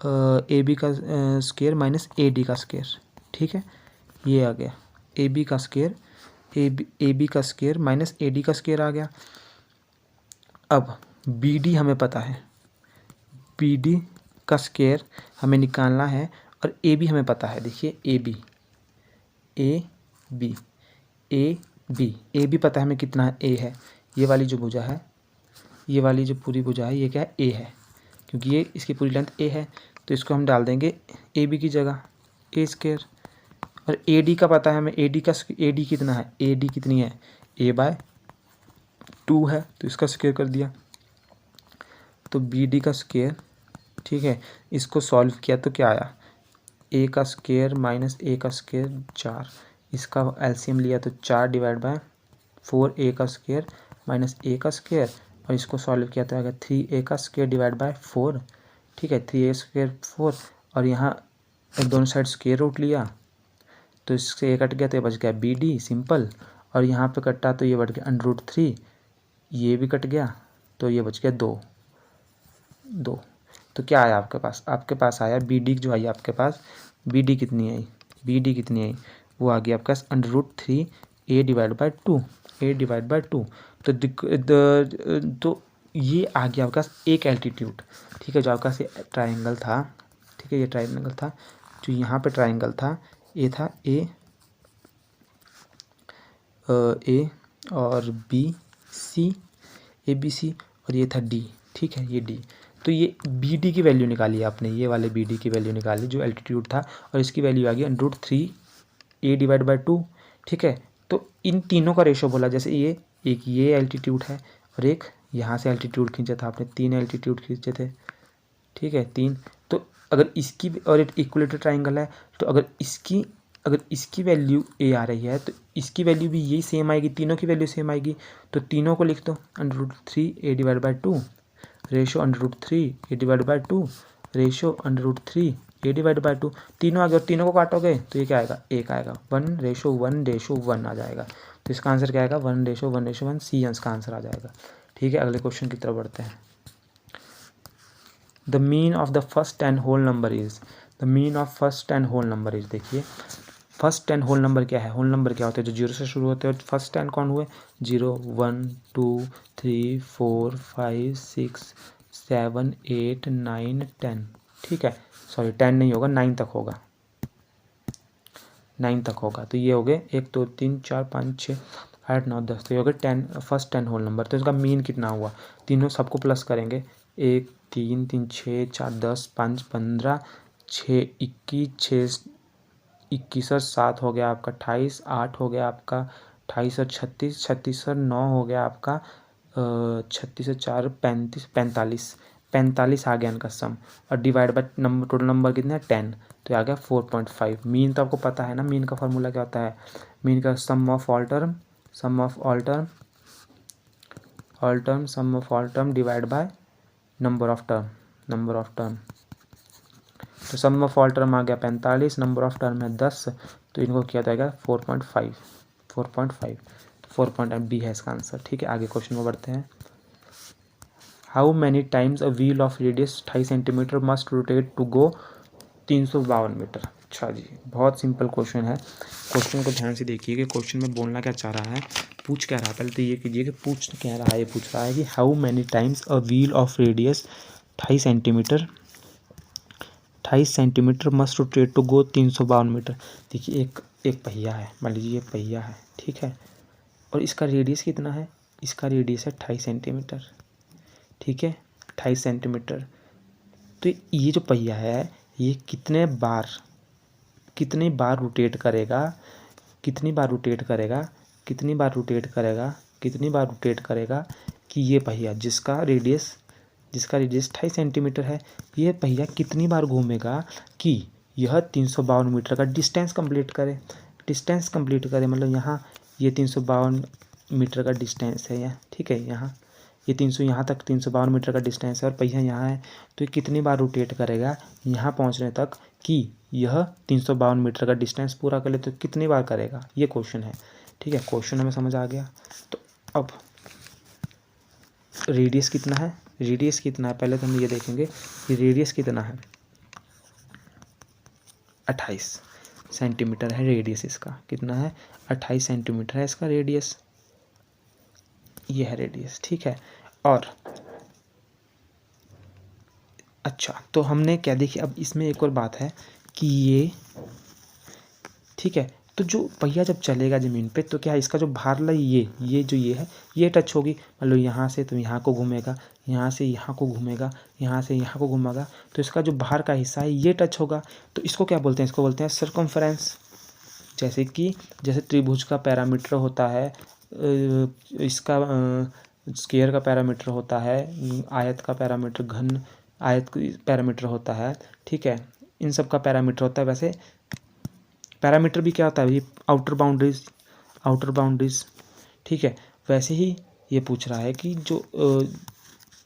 AB का स्क्वायर माइनस AD का स्क्वायर। ठीक है, ये आ गया AB का स्क्वायर, AB का स्क्वायर माइनस AD का स्क्वायर आ गया। अब BD हमें पता है, BD का स्क्वायर हमें निकालना है, और AB हमें पता है। देखिए AB पता है हमें कितना है, A है। ये वाली जो भुजा है, ये वाली जो पूरी भुजा है, ये क्या है, A है, क्योंकि ये इसकी पूरी लेंथ A है। तो इसको हम डाल देंगे AB की जगह A स्क्वायर। और AD का पता है हमें, AD कितना है, AD कितनी है, A/2 है, तो इसका स्क्वायर कर दिया। तो BD का स्क्वायर, ठीक है, इसको सॉल्व किया तो क्या आया, A का स्क्वायर माइनस A का स्क्वायर 4, इसका एलसीएम लिया तो 4/4 A का स्क्वायर माइनस A का स्क्वायर, और इसको सॉल्व किया तो आएगा 3A का स्क्वायर /4। ठीक है, 3A स्क्वायर 4, और यहाँ दोनों साइड स्क्वायर रूट लिया तो इससे A कट गया तो ये बच गया BD सिंपल, और यहाँ पे कटा तो ये बढ़ गया √3, ये भी कट गया तो ये बच गया 2। तो क्या आया आपके पास, आपके पास आया BD जो आई आपके पास, BD कितनी आई, वो आ गया आपके पास √3 A/2। तो ये आ गया आपके पास एक एल्टीट्यूड। ठीक है, जो आपके पास ये ट्राइंगल था, ठीक है, ये ट्राइंगल था, जो यहाँ पे ट्राइंगल था, ये था A और BC, ABC, और ये था D। ठीक है, ये D। तो ये BD की वैल्यू निकाली आपने, ये वाले BD की वैल्यू निकाली जो एल्टीट्यूड था, और इसकी वैल्यू आ गई √3 A/2। ठीक है, तो इन तीनों का रेशो बोला, जैसे एक ये एल्टीट्यूड है, और एक यहाँ से एल्टीट्यूड खींचा था आपने, 3 एल्टीट्यूड खींचे थे। ठीक है, 3। तो अगर इसकी, और एक इक्विलेटरल ट्राइंगल है, तो अगर इसकी वैल्यू A आ रही है, तो इसकी वैल्यू भी यही सेम आएगी, तीनों की वैल्यू सेम आएगी। तो तीनों को लिख दो, √3 A/2 ratio √3 A/2 ratio √3 A/2। तीनों आ गए, और तीनों को काटोगे तो ये क्या आएगा, 1 आएगा, 1:1:1 आ जाएगा। तो इसका आंसर क्या आएगा, 1:1:1, सी इसका आंसर आ जाएगा। ठीक है, अगले क्वेश्चन की तरफ बढ़ते हैं। The mean of the first 10 whole number is, the mean of first 10 whole number is, देखिए फर्स्ट 10 होल नंबर क्या है, होल नंबर क्या होते हैं, जो 0 से शुरू होते हैं। फर्स्ट 10 कौन हुए, 0 1 2 3 4 5 6 7 8 9 10। ठीक है, सॉरी 10 नहीं होगा, 9 तक होगा, 9 तक होगा। तो ये हो गए 1 2 3 4 5 6 8 9 10, तो ये हो गए 10 फर्स्ट 10 होल नंबर। तो इसका मीन कितना हुआ, तीनों सबको प्लस करेंगे, 1 3 3 6 4 10 5 15 6 21 6 21 और 7 हो गया आपका 28, 8 हो गया आपका 28 और 36, 36 और 9 हो गया आपका 36 और 4 35, 45, 45 आ गया इनका सम, और divide by number, total number कितना है 10, तो आ गया 4.5। मीन तो आपको पता है ना, मीन का फॉर्मूला क्या होता है, मीन का sum of all term, sum of all term, sum of all term divide by number of term, number of term. तो सम ऑफ ऑल टर्म आ गया 45, नंबर ऑफ टर्म है 10, तो इनको किया जाएगा 4.5, 4.5, 4.5 बी है इसका आंसर। ठीक है, आगे क्वेश्चन में बढ़ते हैं। How many times a wheel of radius 2.5 centimetre must rotate to go 352 metre. अच्छा जी, बहुत सिंपल क्वेश्चन है। क्वेश्चन को ध्यान से देखिए कि क्वेश्चन में बोलना क्या चाह रहा है, पूछ क्या रहा है। पहले तो ये कीजिए कि पूछ क्या रहा है। ये पूछ रहा है कि how many times a wheel of radius 2.5 centimetre, 2.5 centimetre must rotate to go 352 metre. देखिए एक पहिया है, मान लीजिए ये पहिया है, ठीक है, और इसका रेडियस कितना है, इसका रेडियस है 2.5 सेंटीमीटर, ठीक है, 2.5 सेंटीमीटर। तो ये जो पहिया है ये कितने बार रोटेट करेगा, कितनी बार रोटेट करेगा, कितनी बार रोटेट करेगा, कितनी बार रोटेट करेगा कि ये पहिया जिसका रेडियस 2.5 सेंटीमीटर है, ये पहिया कितनी बार घूमेगा कि यह 352 मीटर का डिस्टेंस कंप्लीट करे। डिस्टेंस कंप्लीट करे मतलब यहाँ ये 352 मीटर का डिस्टेंस है यहाँ, ठीक है, यहाँ ये 300 यहाँ तक 352 मीटर का डिस्टेंस है और पहिया यहाँ है, तो ये कितनी बार रोटेट करेगा यहाँ पहुँचने तक कि यह 352 मीटर का डिस्टेंस पूरा कर ले, तो कितनी बार करेगा, ये क्वेश्चन है। ठीक है, क्वेश्चन हमें समझ आ गया। तो अब रेडियस कितना है, रेडियस कितना है, पहले तो हम ये देखेंगे कि रेडियस कितना है, 28 सेंटीमीटर है रेडियस इसका, कितना है 28 सेंटीमीटर है इसका रेडियस, ये है रेडियस, ठीक है। और अच्छा, तो हमने क्या देखी, अब इसमें एक और बात है कि ये, ठीक है, तो जो पहिया जब चलेगा ज़मीन पे तो क्या इसका जो भार ला ये जो ये है ये टच होगी, मतलब यहाँ से तो यहाँ को घूमेगा, यहाँ से यहाँ को घूमेगा, यहाँ से यहाँ को घूमेगा, तो इसका जो बाहर का हिस्सा है ये टच होगा, तो इसको क्या बोलते हैं, इसको बोलते हैं सर्कमफ्रेंस। जैसे त्रिभुज का पैरामीटर होता है, इसका स्क्वायर का पैरामीटर होता है, आयत का पैरामीटर, घन आयत पैरामीटर होता है, ठीक है, इन सब का पैरामीटर होता है। वैसे पैरामीटर भी क्या होता है, ये आउटर बाउंड्रीज, ठीक है। वैसे ही ये पूछ रहा है कि जो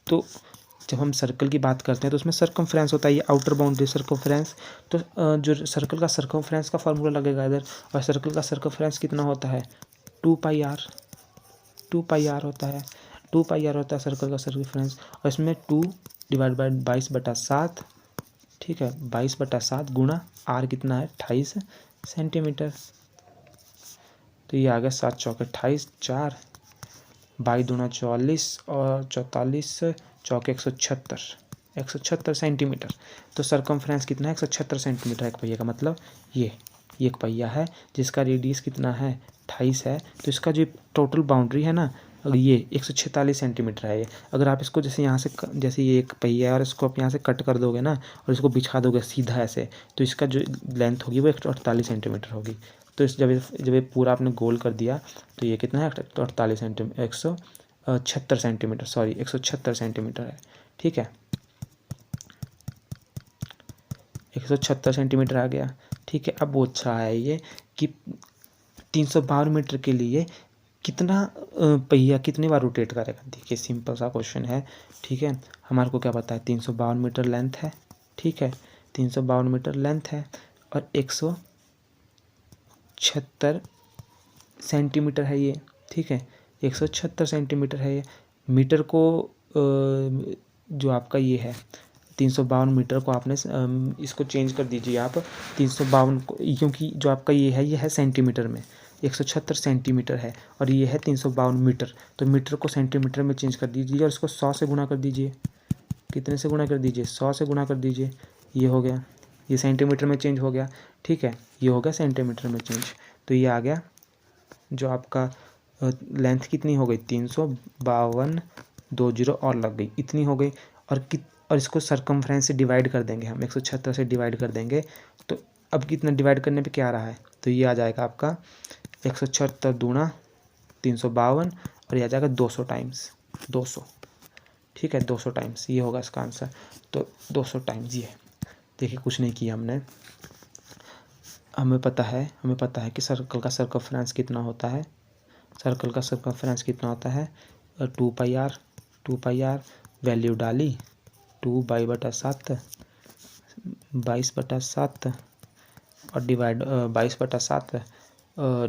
तो जब हम सर्कल की बात करते हैं तो उसमें सर्कमफ्रेंस होता है, ये आउटर बाउंड्री सर्कमफ्रेंस, तो जो सर्कल का सर्कमफ्रेंस का फार्मूला लगेगा इधर, और सर्कल का सर्कमफ्रेंस कितना होता है 2πr होता है, 2πr होता है सर्कल का सर्कमफ्रेंस, और इसमें 2 डिवाइड बाई 22/7, ठीक है, 22/7 गुणा r कितना है 28 सेंटीमीटर, तो ये आ गया 7 चौके 28, 4 22 44 और 44 चौके 176 सेंटीमीटर। तो सरकमफ्रेंस कितना है 176 सेंटीमीटर एक पहिया का, मतलब ये एक पहिया है जिसका रेडियस कितना है 28 है, तो इसका जो टोटल बाउंड्री है ना ये 146 सेंटीमीटर है। ये अगर आप इसको जैसे यहाँ से जैसे ये एक पहिया है और इसको आप यहाँ से कट कर दोगे ना और इसको बिछा दोगे सीधा ऐसे, तो इसका जो लेंथ होगी वो 148 सेंटीमीटर होगी। तो इस जब ये पूरा आपने गोल कर दिया तो ये कितना है 48 सेंटीमीटर, 176 सेंटीमीटर, सॉरी 176 सेंटीमीटर है, ठीक है, 176 सेंटीमीटर आ गया, ठीक है। अब वो अच्छा है ये कि 352 मीटर के लिए कितना पहिया कितनी बार रोटेट करेगा। देखिए सिंपल सा क्वेश्चन है, ठीक है, हमारे को क्या पता है 352 मीटर लेंथ है, ठीक है, 352 मीटर लेंथ है और 176 सेंटीमीटर है ये, ठीक है, 176 सेंटीमीटर है ये। मीटर को जो आपका ये है 352 मीटर को आपने इसको चेंज कर दीजिए आप 352 को, क्योंकि जो आपका ये है सेंटीमीटर में, 176 सेंटीमीटर है और ये है 352 मीटर, तो मीटर को सेंटीमीटर में चेंज कर दीजिए और इसको 100 से गुणा कर दीजिए। कितने से गुणा कर दीजिए 100 से गुणा कर दीजिए, ये हो गया, ये सेंटीमीटर में चेंज हो गया, ठीक है, ये हो गया सेंटीमीटर में चेंज। तो ये आ गया जो आपका लेंथ कितनी हो गई 352 और लग गई, इतनी हो गई। और इसको सरकमफ्रेंस से डिवाइड कर देंगे हम, 176 से डिवाइड कर देंगे, तो अब कितना डिवाइड करने पे क्या आ रहा है, तो ये आ जाएगा आपका 176 दूना 352 और ये आ जाएगा 200 टाइम्स 200, ठीक है, 200 टाइम्स, ये होगा इसका आंसर। तो 200 टाइम्स ये, देखिए कुछ नहीं किया हमने। हमें पता है कि सर्कल का सर्कमफ्रेंस कितना होता है। सर्कल का सर्कमफ्रेंस कितना होता है 2 पाई आर। वैल्यू डाली 2 बाई बटा 7 22/7 और डिवाइड 22/7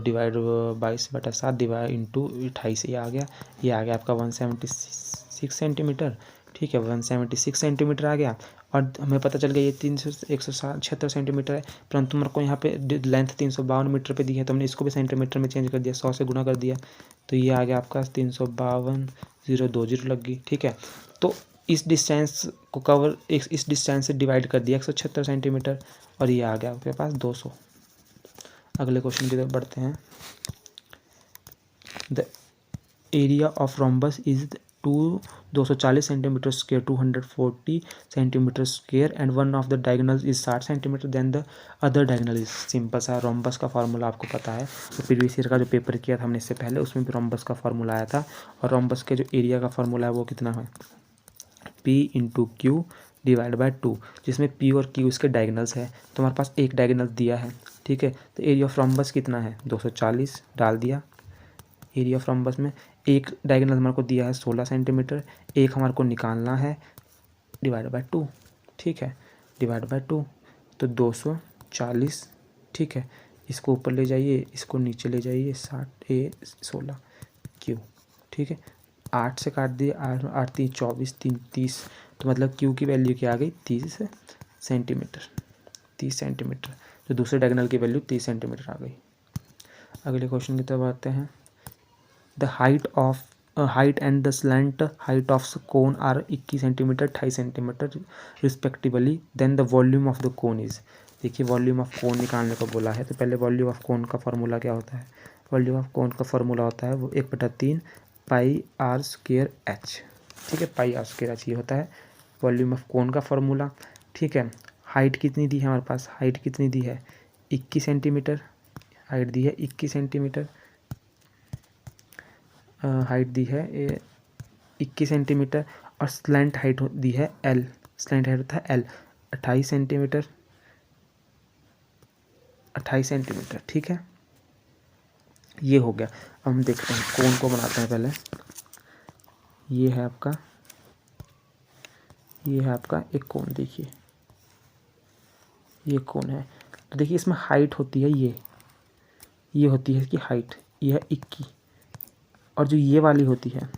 डिवाइड 22/7 डिवाइड इंटू 28, ये आ गया आपका 176 सेंटीमीटर। ठीक है, 176 सेंटीमीटर आ गया। और हमें पता चल गया ये 176 सेंटीमीटर है, परंतु मेरे को यहाँ पे लेंथ 352 मीटर पे दी है, तो हमने इसको भी सेंटीमीटर में चेंज कर दिया, 100 से गुना कर दिया, तो ये आ गया आपका 352,020 लग गई। ठीक है, तो इस डिस्टेंस को कवर इस डिस्टेंस से डिवाइड कर दिया 176 सेंटीमीटर, और ये आ गया आपके पास 200। अगले क्वेश्चन की तरफ बढ़ते हैं। The area of rhombus is 240 centimetre square 240 centimetre square and one of the diagonal is 60 centimetre, then the other diagonal is. Simple सा रोम्बस का फार्मूला आपको पता है, तो प्रीवियस ईयर का जो पेपर किया था हमने इससे पहले, उसमें भी रोम्बस का फार्मूला आया था। और रोम्बस के जो एरिया का फार्मूला है वो कितना है, P into Q divide by 2, जिसमें P और Q इसके डायगोनल्स है, तो हमारे पास एक डायगोनल दिया है। ठीक है, तो एरिया ऑफ रोम्बस कितना है 240 डाल दिया। एरिया ऑफ रोम्बस में एक डायगोनल हमारे को दिया है 16 सेंटीमीटर, एक हमारे को निकालना है, डिवाइड बाई 2। ठीक है, डिवाइड बाई 2, तो 240। ठीक है, इसको ऊपर ले जाइए, इसको नीचे ले जाइए, 16 क्यू। ठीक है, 8 से काट दिए, 8 3 24 3 30, तो मतलब क्यू की वैल्यू क्या आ गई 30 सेंटीमीटर। 30 सेंटीमीटर, तो दूसरे डायगोनल की वैल्यू 30 सेंटीमीटर आ गई। अगले क्वेश्चन की तरफ आते हैं। The height and the slant height of cone are 21 centimetre 28 centimetre respectively, then the volume of the cone is. देखिए वॉल्यूम ऑफ कोन निकालने को बोला है, तो पहले वॉल्यूम ऑफ कोन का फॉर्मूला क्या होता है, वॉल्यूम ऑफ कोन का फॉर्मूला होता है वो 1/3 पाई आर स्क्वेयर एच। ठीक है, पाई आर स्क्वेयर एच ये होता है वॉल्यूम ऑफ कोन का फॉर्मूला। ठीक है, हाइट कितनी दी है हमारे पास, हाइट कितनी दी है 21 सेंटीमीटर, हाइट दी है 21 सेंटीमीटर, हाइट दी है 21 सेंटीमीटर, और स्लैंट हाइट दी है L, स्लैंट हाइट होता है L 28 सेंटीमीटर, 28 सेंटीमीटर। ठीक है, ये हो गया। अब हम देखते हैं कोन को बनाते हैं पहले। ये है आपका एक कोन, देखिए ये कोन है, तो देखिए इसमें हाइट होती है ये होती है कि हाइट, ये है 21, और जो ये वाली होती है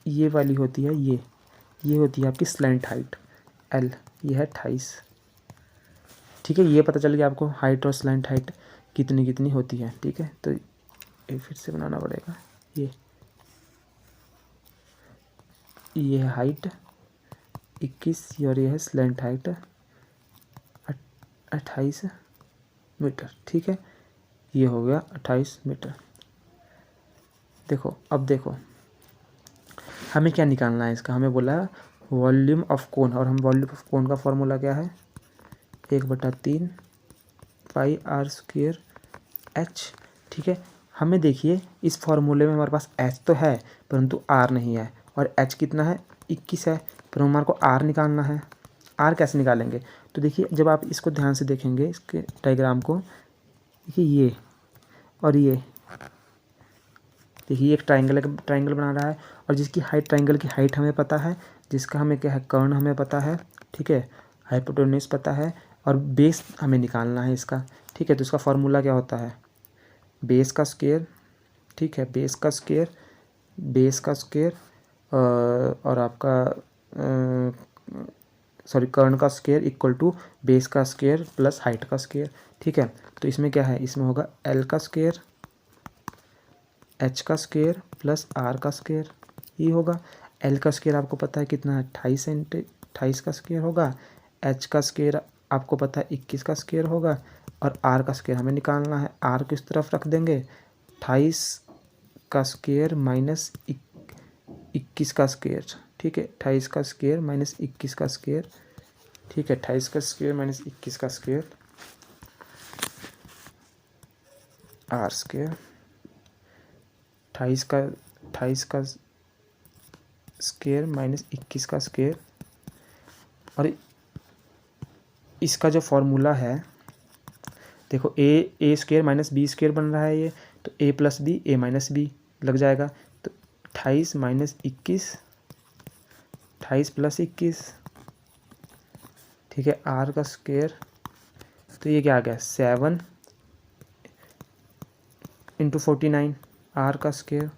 ये होती है आपकी स्लैंट हाइट L, ये है 28। ठीक है, ये पता चल गया आपको हाइट और स्लैंट हाइट कितनी कितनी होती है। ठीक है, तो ये फिर से बनाना पड़ेगा। ये है हाइट 21 और ये है स्लैंट हाइट 28 मीटर। ठीक है, ये हो गया 28 मीटर। अब देखो हमें क्या निकालना है इसका, हमें बोला वॉल्यूम ऑफ कोन, और हम वॉल्यूम ऑफ कोन का फॉर्मूला क्या है 1/3 पाई आर स्क्वेयर एच। ठीक है, हमें देखिए इस फॉर्मूले में हमारे पास एच तो है परंतु आर नहीं है, और एच कितना है 21 है, पर हमारे को आर निकालना है। आर कैसे निकालेंगे, तो देखिए जब आप इसको ध्यान से देखेंगे इसके डायग्राम को, देखिए ये और ये, देखिए एक ट्राइंगल बना रहा है, और जिसकी हाइट ट्राइंगल की हाइट हमें पता है, जिसका हमें क्या है कर्ण हमें पता है। ठीक है, हाइपोटेन्यूस पता है, और बेस हमें निकालना है इसका। ठीक है, तो इसका फॉर्मूला क्या होता है बेस का स्क्वायर। ठीक है, बेस का स्क्वायर और आपका कर्ण का स्क्वायर इक्वल टू बेस का स्क्वायर प्लस हाइट का स्क्वायर। ठीक है, तो इसमें क्या है, इसमें होगा L का स्क्वायर H का स्क्वायर प्लस R का स्क्वायर, ये होगा। L का स्क्वायर आपको पता है कितना है 28 का स्क्वायर होगा, H का स्क्वायर आपको पता है 21 का स्क्वायर होगा, और R का स्क्वायर हमें निकालना है। R किस तरफ रख देंगे 28 का स्क्वायर माइनस 21 का स्क्वायर। ठीक है, 28 का स्क्वायर माइनस 21 का स्क्वायर। ठीक है, 28 का स्क्वायर माइनस 21 का स्क्वायर आर स्क्वायर, 28 का स्क्वायर माइनस 21 का स्क्वायर, और इसका जो फॉर्मूला है देखो, ए स्क्वायर माइनस बी स्क्वायर बन रहा है ये, तो ए प्लस बी ए माइनस बी लग जाएगा। तो 28 माइनस 21, 28 प्लस 21, ठीक है, आर का स्क्वायर, तो ये क्या आ गया 7 इंटू 49 आर का स्क्वायर।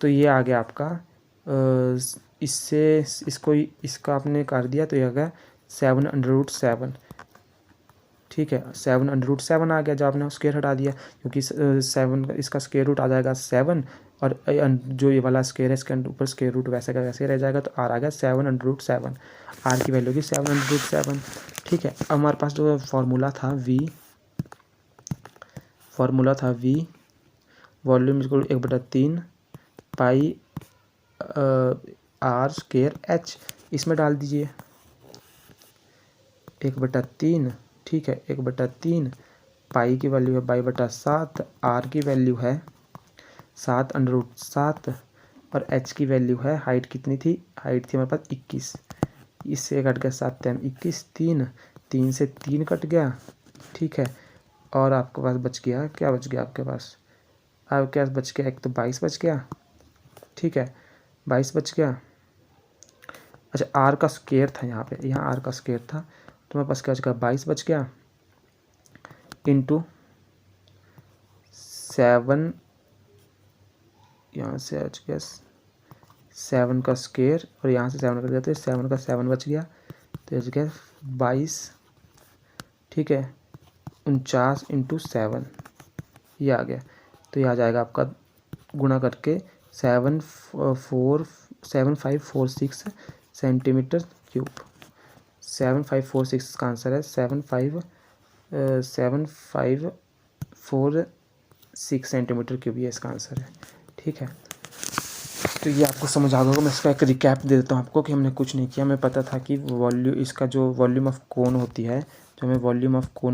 तो ये आ गया आपका इससे इसको इसका आपने कर दिया तो ये आ गया 7/7, ठीक है, 7/7 आ गया जब आपने स्क्वायर हटा दिया, क्योंकि 7 इसका स्क्वायर रूट आ जाएगा 7, और जो ये वाला स्क्वायर है इसके ऊपर स्क्वायर रूट वैसे का वैसे रह जाएगा, तो आर आ गया 7/7, आर की वैल्यू की 7/7, ठीक है। अब हमारे पास जो फॉर्मूला था v volume equal 1/3 pi r square h, इसमें डाल दीजिए 1/3, ठीक है, 1/3 पाई की वैल्यू है 22/7, आर की वैल्यू है 7/7, और एच की वैल्यू है, हाइट कितनी थी, हाइट थी हमारे पास 21, इससे कट गया 7 टाइम 21, 3 से 3 कट गया, ठीक है, और आपके पास बच गया, क्या बच गया आपके पास बच गया, एक तो 22 बच गया, ठीक है, 22 बच गया। अच्छा, आर का स्क्वायर था यहाँ आर का स्क्वायर था, तो मेरे पास क्या बच गया 22 बच गया इंटू 7, यहाँ से बच गया 7 का स्क्वायर, और यहाँ से 7 कट गया तो 7 का 7 बच गया, तो बच गया 22, ठीक है, 49 इंटू 7 ये आ गया, तो ये आ जाएगा आपका गुणा करके 7546 सेंटीमीटर क्यूब, 7546 का आंसर है 7546 सेंटीमीटर क्यूब, ये इसका आंसर है, ठीक है। तो ये आपको समझ आ गया होगा। मैं इसका एक रिकैप दे देता हूँ आपको कि हमने कुछ नहीं किया। हमें पता था कि इसका जो वॉल्यूम ऑफ कोन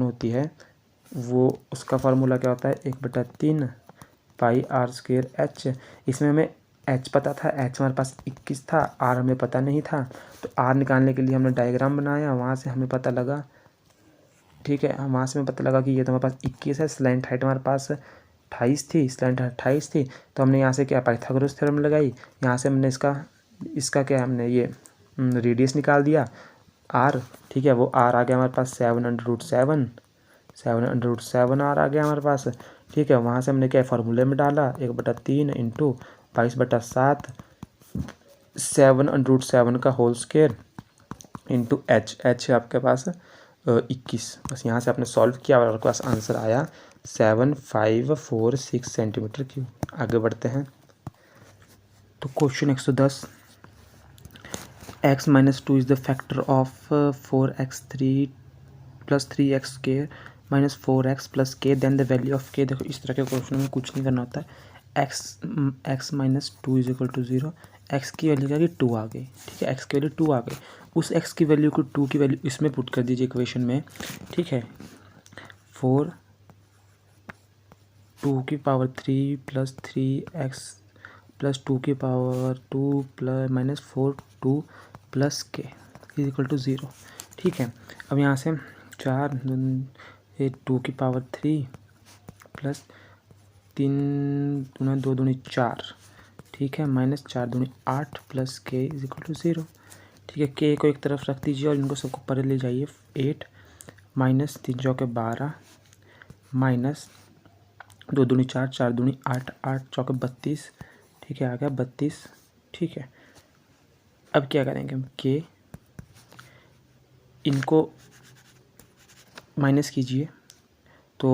होती है, वो उसका फार्मूला क्या होता है 1/3 पाई आर स्क्वायर एच। इसमें हमें एच पता था, एच हमारे पास 21 था, आर हमें पता नहीं था, तो आर निकालने के लिए हमने डायग्राम बनाया, वहाँ से हमें पता लगा, ठीक है, वहाँ से हमें पता लगा कि ये तो हमारे पास 21 है, स्लैंट हाइट हमारे पास 28 थी, तो हमने यहाँ से क्या पाइथागोरस थ्योरम लगाई, यहाँ से हमने इसका क्या हमने ये रेडियस निकाल दिया आर, ठीक है, वो आर आ गया हमारे पास 7/7 आर आ गया हमारे पास, ठीक है। वहाँ से हमने क्या फार्मूले में डाला 1/3 इंटू 22/7 7/7 का होल स्क्वायर इंटू एच आपके पास 21, बस यहाँ से आपने सॉल्व किया और आपके पास आंसर आया 7546 सेंटीमीटर क्यूब। आगे बढ़ते हैं तो question 110, x - 2 is the factor of 4x3 + 3x square - 4x + k, then the value of k। देखो इस तरह के क्वेश्चन में कुछ नहीं करना होता है, x - 2 = 0, x की वैल्यू क्या गई 2 आ गई, ठीक है, x की वैल्यू 2 आ गई, उस x की वैल्यू को 2 की वैल्यू इसमें पुट कर दीजिए इक्वेशन में, ठीक है, 4 2 की पावर 3 + 3x + 2 की पावर 2 - 4 2 + k = 0, ठीक है। अब यहाँ से 4 2 की पावर 3 + 3 × 2 = 4, ठीक है, -4 दूनी 8 + k = 0, ठीक है। k को एक तरफ रख दीजिए और इनको सबको परे ले जाइए, 8 - 3 × 12 -2 दूनी 4 4 दूनी 8 8 × 32, ठीक है, आ गया 32, ठीक है। अब क्या करेंगे हम, k इनको माइनस कीजिए, तो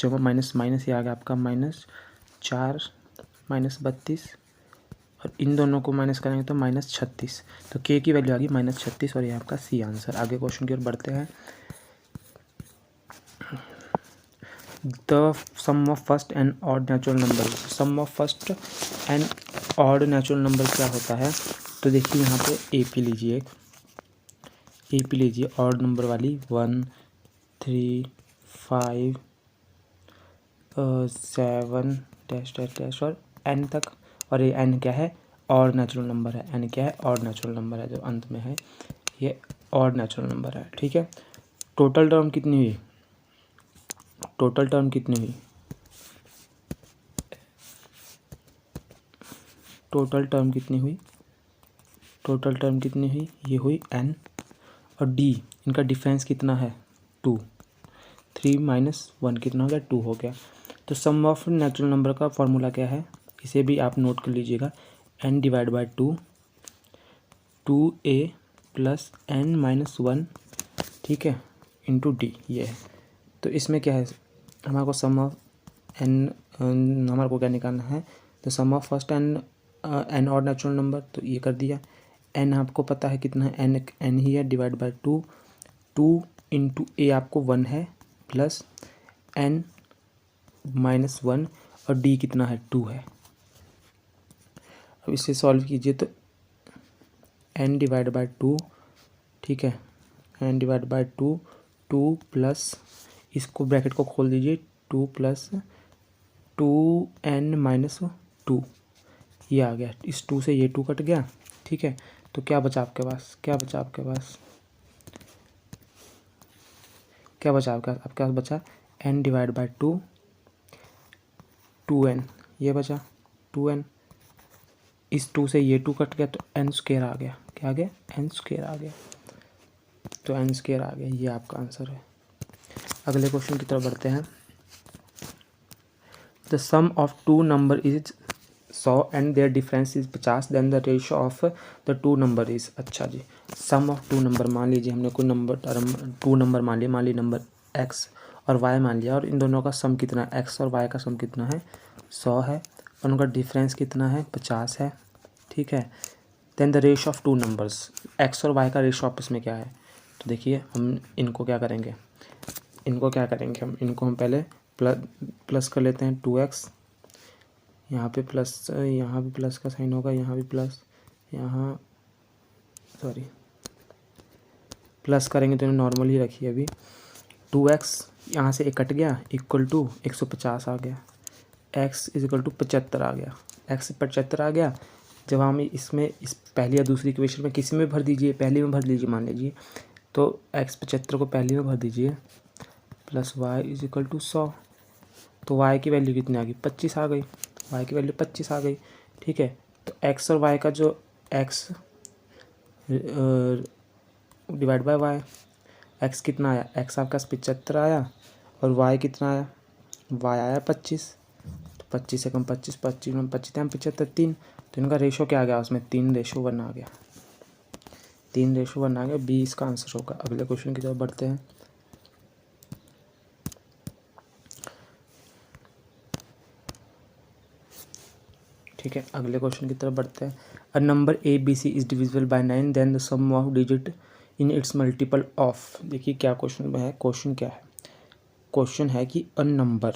जब माइनस ये आ गया आपका -4 -32, और इन दोनों को माइनस करेंगे तो -36, तो k की वैल्यू आ गई -36, और ये आपका सी आंसर। आगे क्वेश्चन की ओर बढ़ते हैं। The sum of first n odd natural number, sum of first n odd natural number क्या होता है, तो देखिए यहाँ पे AP लीजिए, ऑड नंबर वाली 1 3 5 7 डैश डैश डैश और n तक, और ये n क्या है और नेचुरल नंबर है, n क्या है, और नेचुरल नंबर है जो अंत में है, ये और नेचुरल नंबर है, ठीक है। टोटल टर्म कितनी हुई, टोटल टर्म कितनी हुई, टोटल टर्म कितनी हुई, टोटल टर्म कितनी हुई, ये हुई n, और d इनका डिफरेंस कितना है 2, 3 माइनस 1 कितना हो गया, 2 हो गया। तो सम ऑफ नेचुरल नंबर का फॉर्मूला क्या है, इसे भी आप नोट कर लीजिएगा, n divide by 2, 2a plus n minus 1, ठीक है, इंटू डी, ये है। तो इसमें क्या है, हमारे को सम ऑफ n, हमारे को क्या निकालना है, तो सम ऑफ फर्स्ट n और नेचुरल नंबर, तो ये कर दिया। n आपको पता है कितना है, n ही है, डिवाइड बाई 2, 2 इंटू ए आपको 1 है, प्लस n माइनस 1, और d कितना है 2 है। अब इसे सॉल्व कीजिए तो n डिवाइड बाई 2, ठीक है, n डिवाइड बाई 2, 2 प्लस, इसको ब्रैकेट को खोल दीजिए, 2 प्लस 2n माइनस 2, ये आ गया, इस 2 से ये 2 कट गया, ठीक है। तो क्या बचा आपके पास, क्या बचा आपके पास, क्या बचा आपके पास बचा n डिवाइड बाई 2, 2n, ये बचा 2n, इस 2 से ये 2 कट गया, तो n स्क्वायर आ गया, क्या आ गया, n स्क्वायर आ गया, तो n स्क्वायर आ गया, ये आपका आंसर है। अगले क्वेश्चन की तरफ बढ़ते हैं। The sum of two number is 100 and their difference is 50, then the ratio of the two number is, अच्छा जी, सम ऑफ टू नंबर, मान लीजिए हमने कोई नंबर टर्म टू नंबर मान लिया, मान ली नंबर x और y मान लिया, और इन दोनों का सम कितना है, x और y का सम कितना है 100 है, और उनका डिफरेंस कितना है 50 है, ठीक है। Then the ratio of two numbers, x और y का रेशियो आपस में क्या है, तो देखिए हम इनको क्या करेंगे, इनको क्या करेंगे, हम पहले प्लस कर लेते हैं 2x, यहाँ पे प्लस, यहाँ भी प्लस का साइन होगा, यहाँ भी प्लस, यहाँ सॉरी प्लस करेंगे तो नॉर्मल ही रखिए अभी, 2x यहाँ से एक कट गया, इक्वल टू 150 आ गया, x इज इक्वल टू 75 आ गया, x 75 आ गया। जब हम इसमें इस पहली या दूसरी इक्वेशन में किसी में भर दीजिए, पहली में भर लीजिए मान लीजिए, तो x 75 को पहली में भर दीजिए, plus y is equal to 100, तो y की वैल्यू कितनी आ गई, 25 आ गई, y की वैल्यू 25 आ गई, ठीक है। तो x और y का जो x divide by y, x कितना आया, x आपका 75 आया, और y कितना आया, y आया 25, तो 25 से कम 25, 25 में 25 में 75, 3, तो इनका रेशो क्या आ गया, उसमें 3:1 आ गया, 3:1 आ गया, बी इसका आंसर होगा। अगले क्वेश्चन की तरफ बढ़ते हैं। ठीक है, अगले क्वेश्चन की तरफ बढ़ते हैं। A number A b c is divisible by 9, then the sum of digit in its multiple of, देखिए क्या क्वेश्चन में है, क्वेश्चन क्या है, क्वेश्चन है कि a number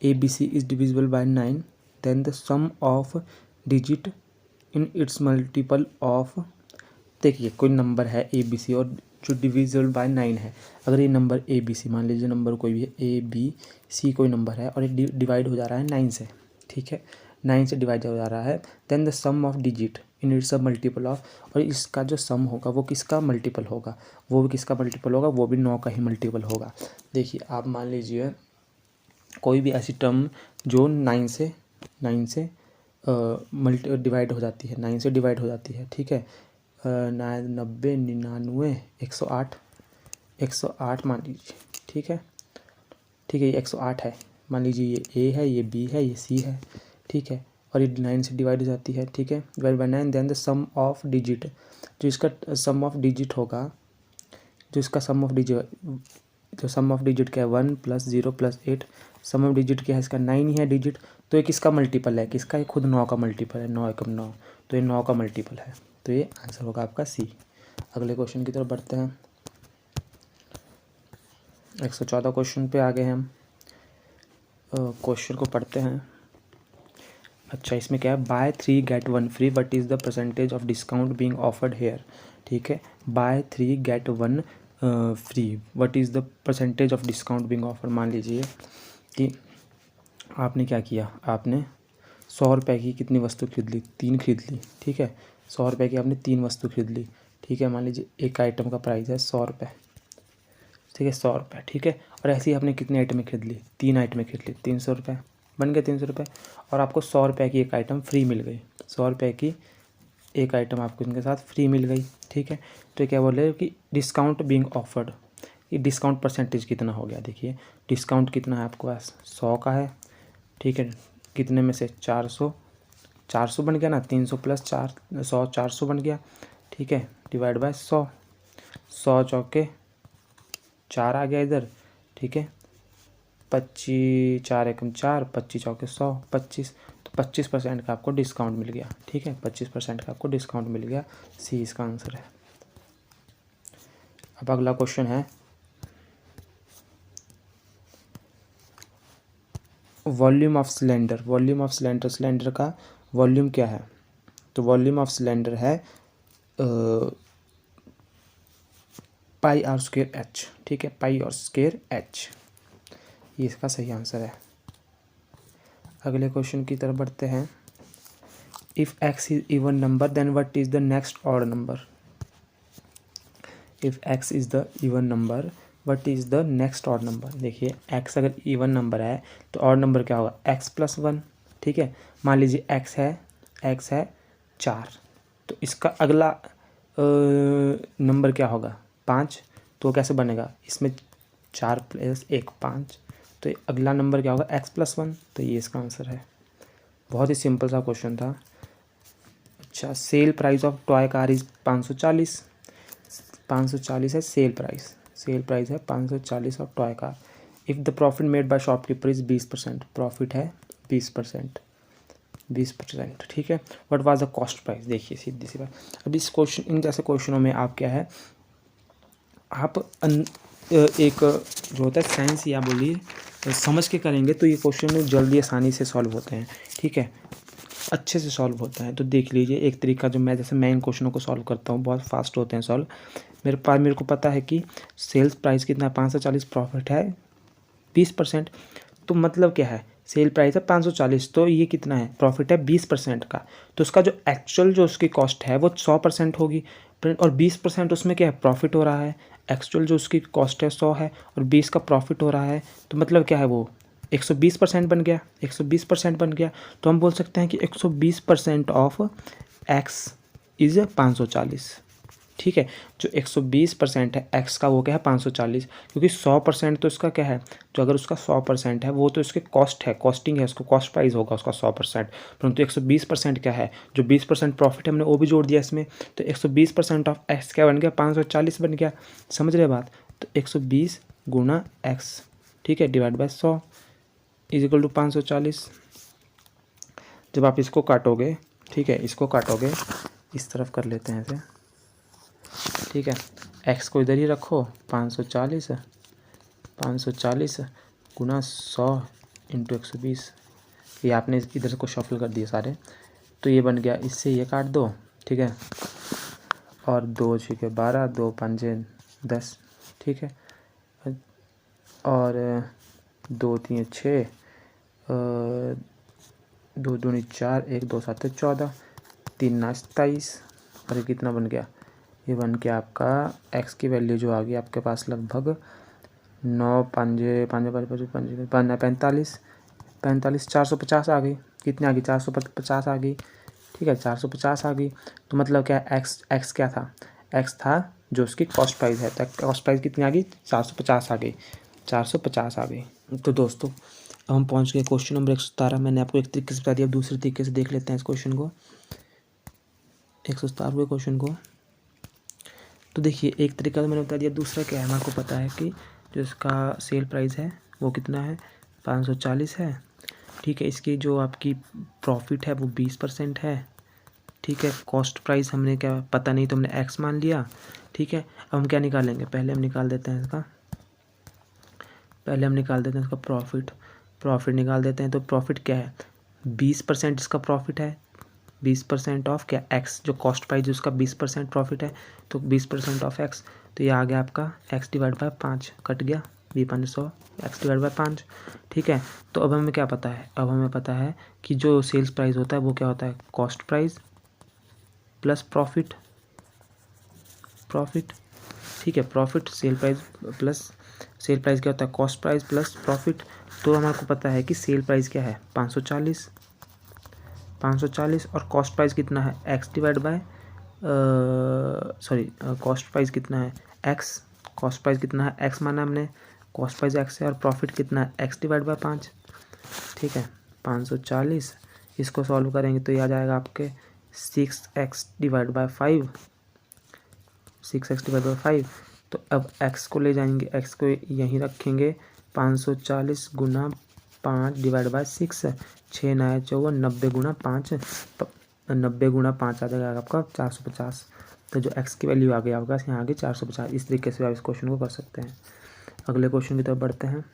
A b c is divisible by 9, then the sum of digit in its multiple of, देखिए कोई नंबर है ए बी सी और जो डिविजिबल बाय 9 है, अगर ये नंबर ए बी सी, मान लीजिए नंबर कोई भी है ए बी सी कोई नंबर है, और ये डिवाइड हो जा रहा है 9 से, ठीक है, 9 से डिवाइड हो जा रहा है, then the sum of digit in its a multiple of, और इसका जो सम होगा वो किसका मल्टीपल होगा, वो भी किसका मल्टीपल होगा, वो भी 9 का ही मल्टीपल होगा। देखिए आप मान लीजिए कोई भी ऐसी टर्म जो 9 से डिवाइड हो जाती है, 9 से डिवाइड हो जाती है, ठीक है, 90, 99, 108, 108 मान लीजिए, ठीक है, ठीक है, ये 108 है, मान लीजिए ये ए है, ये बी है, ये सी है, ठीक है, और ये 9 से डिवाइड हो जाती है, ठीक है, divide by 9, then the sum of digit, जो इसका सम ऑफ डिजिट होगा, जो इसका सम ऑफ डिजिट, जो सम ऑफ डिजिट क्या है 1 + 0 + 8, सम ऑफ डिजिट क्या है इसका 9 ही है डिजिट, तो ये किसका मल्टीपल है, किसका, ये खुद 9 का मल्टीपल है, 9 एकम 9, तो ये 9 का मल्टीपल है, तो ये आंसर होगा आपका सी। अगले क्वेश्चन की तरफ बढ़ते हैं। 114 क्वेश्चन पे आ गए हैं हम, क्वेश्चन को पढ़ते हैं। अच्छा, इसमें क्या है, buy 3 get 1 free, what is the percentage of discount being offered here, ठीक है, buy 3 get 1 free, what is the percentage of discount being offer, मान लीजिए कि आपने क्या किया, आपने 100 रुपये की कितनी वस्तु खरीद ली, 3 खरीद ली, ठीक है। 100 रुपये की आपने 3 वस्तु खरीद ली, ठीक है। मान लीजिए एक आइटम का प्राइस है 100 रुपये, ठीक है, 100 रुपये, ठीक है। और ऐसे ही आपने कितनी आइटमें खरीद ली, 3 आइटमें खरीद ली, 300 रुपये बन गए, 300 रुपये। और आपको 100 रुपये की एक आइटम फ्री मिल गई, 100 रुपये की एक आइटम आपको इनके साथ फ्री मिल गई, ठीक है। तो ये क्या बोल रहे हो कि डिस्काउंट बीइंग ऑफर्ड, ये डिस्काउंट परसेंटेज कितना हो गया। देखिए डिस्काउंट कितना है आपके पास, 100 का है, ठीक है। कितने में से 400, 400 बन गया ना, 300 प्लस 4, 100, 400 बन गया, ठीक है। डिवाइड बाय 100, 100 चौके 4 आ गया इधर, ठीक है। 25, 4 एकम 4, 25 चौके 100, 25, तो 25% का आपको डिस्काउंट मिल गया, ठीक है। 25% का आपको डिस्काउंट मिल गया, सी इसका आंसर है। अब अगला क्वेश्चन है volume of cylinder. Volume of cylinder, cylinder का वॉल्यूम क्या है, तो वॉल्यूम ऑफ सिलेंडर है पाई आर स्क्वायर एच, ठीक है, पाई आर स्क्वायर एच, ये इसका सही आंसर है। अगले क्वेश्चन की तरफ बढ़ते हैं। If x is even number then what is the next odd number. If x is the even number what is the next odd number. देखिए एक्स अगर इवन नंबर है तो ऑड नंबर क्या होगा, एक्स प्लस 1, ठीक है। मान लीजिए एक्स है 4, तो इसका अगला नंबर क्या होगा 5, तो कैसे बनेगा, इसमें 4 प्लस 1 5, तो अगला नंबर क्या होगा x प्लस 1, तो ये इसका आंसर है। बहुत ही सिंपल सा क्वेश्चन था। अच्छा, sale price of toy car is 540, 540 है सेल प्राइस, सेल प्राइस है 540 of toy car. If the profit made by shopkeeper is 20%, profit है 20%, 20%, ठीक है। What was the cost price. देखिए सीधी सी बात, अब इस क्वेश्चन, इन जैसे क्वेश्चनों में आप क्या है, आप एक जो होता है साइंस या बोलिए समझ के करेंगे तो ये क्वेश्चन जल्दी आसानी से सॉल्व होते हैं, ठीक है, अच्छे से सॉल्व होता है। तो देख लीजिए एक तरीका, जो मैं जैसे मैं इन क्वेश्चनों को सॉल्व करता हूँ बहुत फास्ट होते हैं सॉल्व। मेरे को पता है कि सेल्स प्राइस कितना है 540, प्रॉफिट है 20%, तो मतलब क्या है, सेल प्राइस है 540, तो ये कितना है, प्रॉफिट है 20% का, तो उसका जो एक्चुअल जो उसकी कॉस्ट है वो 100% होगी, और 20% उसमें क्या है, प्रॉफिट हो रहा है। एक्चुअल जो उसकी कॉस्ट है 100 है और 20 का प्रॉफिट हो रहा है, तो मतलब क्या है, वो 120% बन गया, 120% बन गया। तो हम बोल सकते हैं कि 120% ऑफ एक्स इज़ 540, ठीक है। जो 120% है एक्स का वो क्या है 540, क्योंकि 100% तो इसका क्या है, जो अगर उसका 100% है वो तो इसके कॉस्ट है, कॉस्टिंग है, उसको कॉस्ट प्राइस होगा उसका 100%, परंतु 120% क्या है, जो 20% प्रॉफिट है हमने वो भी जोड़ दिया इसमें, तो 120% ऑफ एक्स क्या बन गया 540 बन गया। समझ रहे बात, तो 120 गुना एक्स, ठीक है, divide by 100 is equal to 540। जब आप इसको काटोगे, ठीक है, इसको काटोगे, इस तरफ कर लेते हैं इसे, ठीक है, एक्स को इधर ही रखो, 540 गुना 100 इंटू 120, ये आपने इधर को शफल कर दिए सारे, तो ये बन गया, इससे ये काट दो, ठीक है, और 2 6 12, 2 5 10, ठीक है, और 2 3 6, 2 दूनी 4, 1 2 7 14, 3 9 27, और ये कितना बन गया, ये बन के आपका एक्स की वैल्यू जो आ गई आपके पास लगभग 9 5 5 45 450 आ गई। कितनी आ गई, 450 आ गई, ठीक है, 450 आ गई। तो मतलब क्या, एक्स क्या था, एक्स था जो उसकी कॉस्ट प्राइस है, तो कॉस्ट प्राइस कितनी आ गई 450 आ गई, 450 आ गई। तो दोस्तों अब हम पहुंच गए क्वेश्चन नंबर 117। मैंने आपको एक तरीके से बता दिया, अब दूसरे तरीके से देख लेते हैं इस क्वेश्चन को, 117वें क्वेश्चन को। तो देखिए एक तरीका तो मैंने बता दिया, दूसरा क्या है, हमारे को पता है कि जो इसका सेल प्राइस है वो कितना है 540 है, ठीक है। इसकी जो आपकी प्रॉफिट है वो 20% है, ठीक है। कॉस्ट प्राइस हमने क्या पता नहीं तो हमने एक्स मान लिया, ठीक है। अब हम क्या निकालेंगे, पहले हम निकाल देते हैं इसका प्रॉफिट निकाल देते हैं। तो प्रॉफिट क्या है, 20% इसका प्रॉफिट है, 20% ऑफ क्या एक्स, जो कॉस्ट प्राइस उसका 20% प्रॉफिट है, तो 20% ऑफ एक्स, तो ये आ गया आपका एक्स डिवाइड बाय 5, कट गया V5 x डिवाइड बाय 5। ठीक है, तो अब हमें क्या पता है, अब हमें पता है कि जो सेल्स प्राइस होता है वो क्या होता है, कॉस्ट प्राइस प्लस प्रॉफिट। ठीक है, profit sale price plus sale price क्या होता है, कॉस्ट प्राइस प्लस प्रॉफिट। तो हमारे को पता है कि सेल प्राइस क्या है 540 और कॉस्ट प्राइस कितना है x divide by cost price कितना है x, कॉस्ट प्राइस कितना है x माना हमने, कॉस्ट प्राइस x है और प्रॉफिट कितना है x डिवाइड बाय 5। ठीक है, 540 इसको सॉल्व करेंगे तो ये आ जाएगा आपके 6x divide by 5, 6x divide by 5। तो अब x को ले जाएंगे, x को यहीं रखेंगे, 540 गुना 5 डिवाइड बाय 6, 6 9 54, 90 गुना 5, 90 गुना 5 आ जाएगा आपका 450। तो जो x की वैल्यू आ गई आपका यहाँ आगे 450। इस तरीके से आप इस क्वेश्चन को कर सकते हैं। अगले क्वेश्चन की तरफ बढ़ते हैं।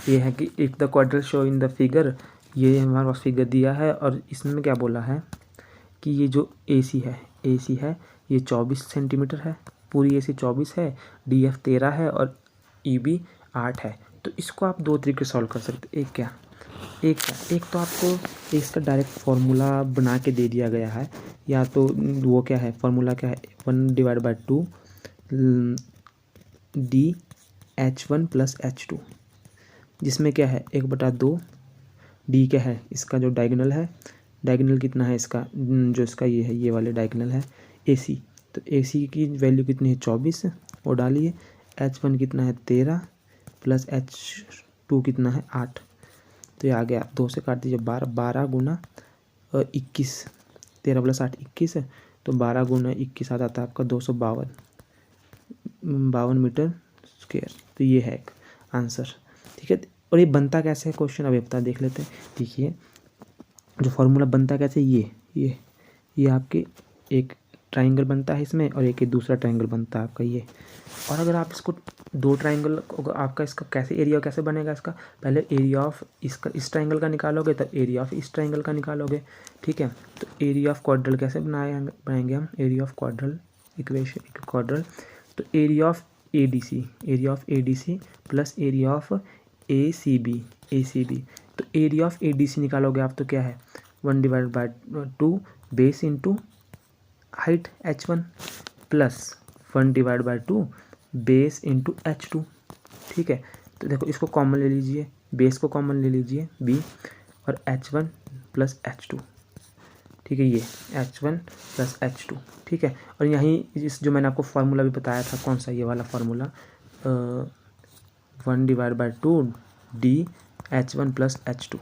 ये है कि if the quadrilateral show in the figure, ये हमारे पास फिगर दिया है और इसमें क्या बोला है कि ये जो AC है ये 24 सेंटीमीटर है, पूरी AC 24 है, DF 13 है और EB 8 है। तो इसको आप दो तरीके से सॉल्व कर सकते हैं। एक तो आपको इसका डायरेक्ट फार्मूला बना के दे दिया गया है, या तो वो क्या है, फार्मूला क्या है 1 divide by 2 DH1 plus H2, जिसमें क्या है 1/2 D क्या है इसका जो डायगोनल है, डायगोनल कितना है इसका, जो इसका ये है ये वाले डायगोनल है AC, तो AC की वैल्यू कितनी है 24 वो डालिए, H1 कितना है 13 प्लस H2 कितना है 8। तो ये आ गया, 2 से काट दीजिए 12 गुना 21, 13 प्लस 8 21 है, तो 12 गुना 21 आ जाता है आपका 252 मीटर स्क्वायर। तो ये है एक आंसर। ठीक है, और ये बनता कैसे है क्वेश्चन अभी बता देख लेते हैं। देखिए जो फार्मूला बनता कैसे, ये आपके एक ट्राइंगल बनता है इसमें और एक दूसरा ट्राइंगल बनता है आपका ये। और अगर आप इसको दो ट्राइंगल आपका इसका कैसे एरिया कैसे बनेगा इसका, पहले एरिया ऑफ इसका इस ट्राइंगल का निकालोगे तब एरिया ऑफ इस ट्राइंगल का निकालोगे। ठीक है, तो एरिया ऑफ क्वाड्रल कैसे बनाएंगे हम, एरिया ऑफ क्वाड्रल इक्वेशन क्वाड्रल, तो area of ADC plus area of ACB, तो एरिया ऑफ ADC निकालोगे आप तो क्या है 1 divide by 2 base into height H1 plus 1 divide by 2 base into H2। ठीक है, तो देखो इसको कॉमन ले लीजिए, बेस को कॉमन ले लीजिए B और H1 प्लस H2। ठीक है, ये H1 प्लस H2। ठीक है, और यहीं इस जो मैंने आपको फार्मूला भी बताया था कौन सा, ये वाला formula 1 divide by 2 DH1 plus H2।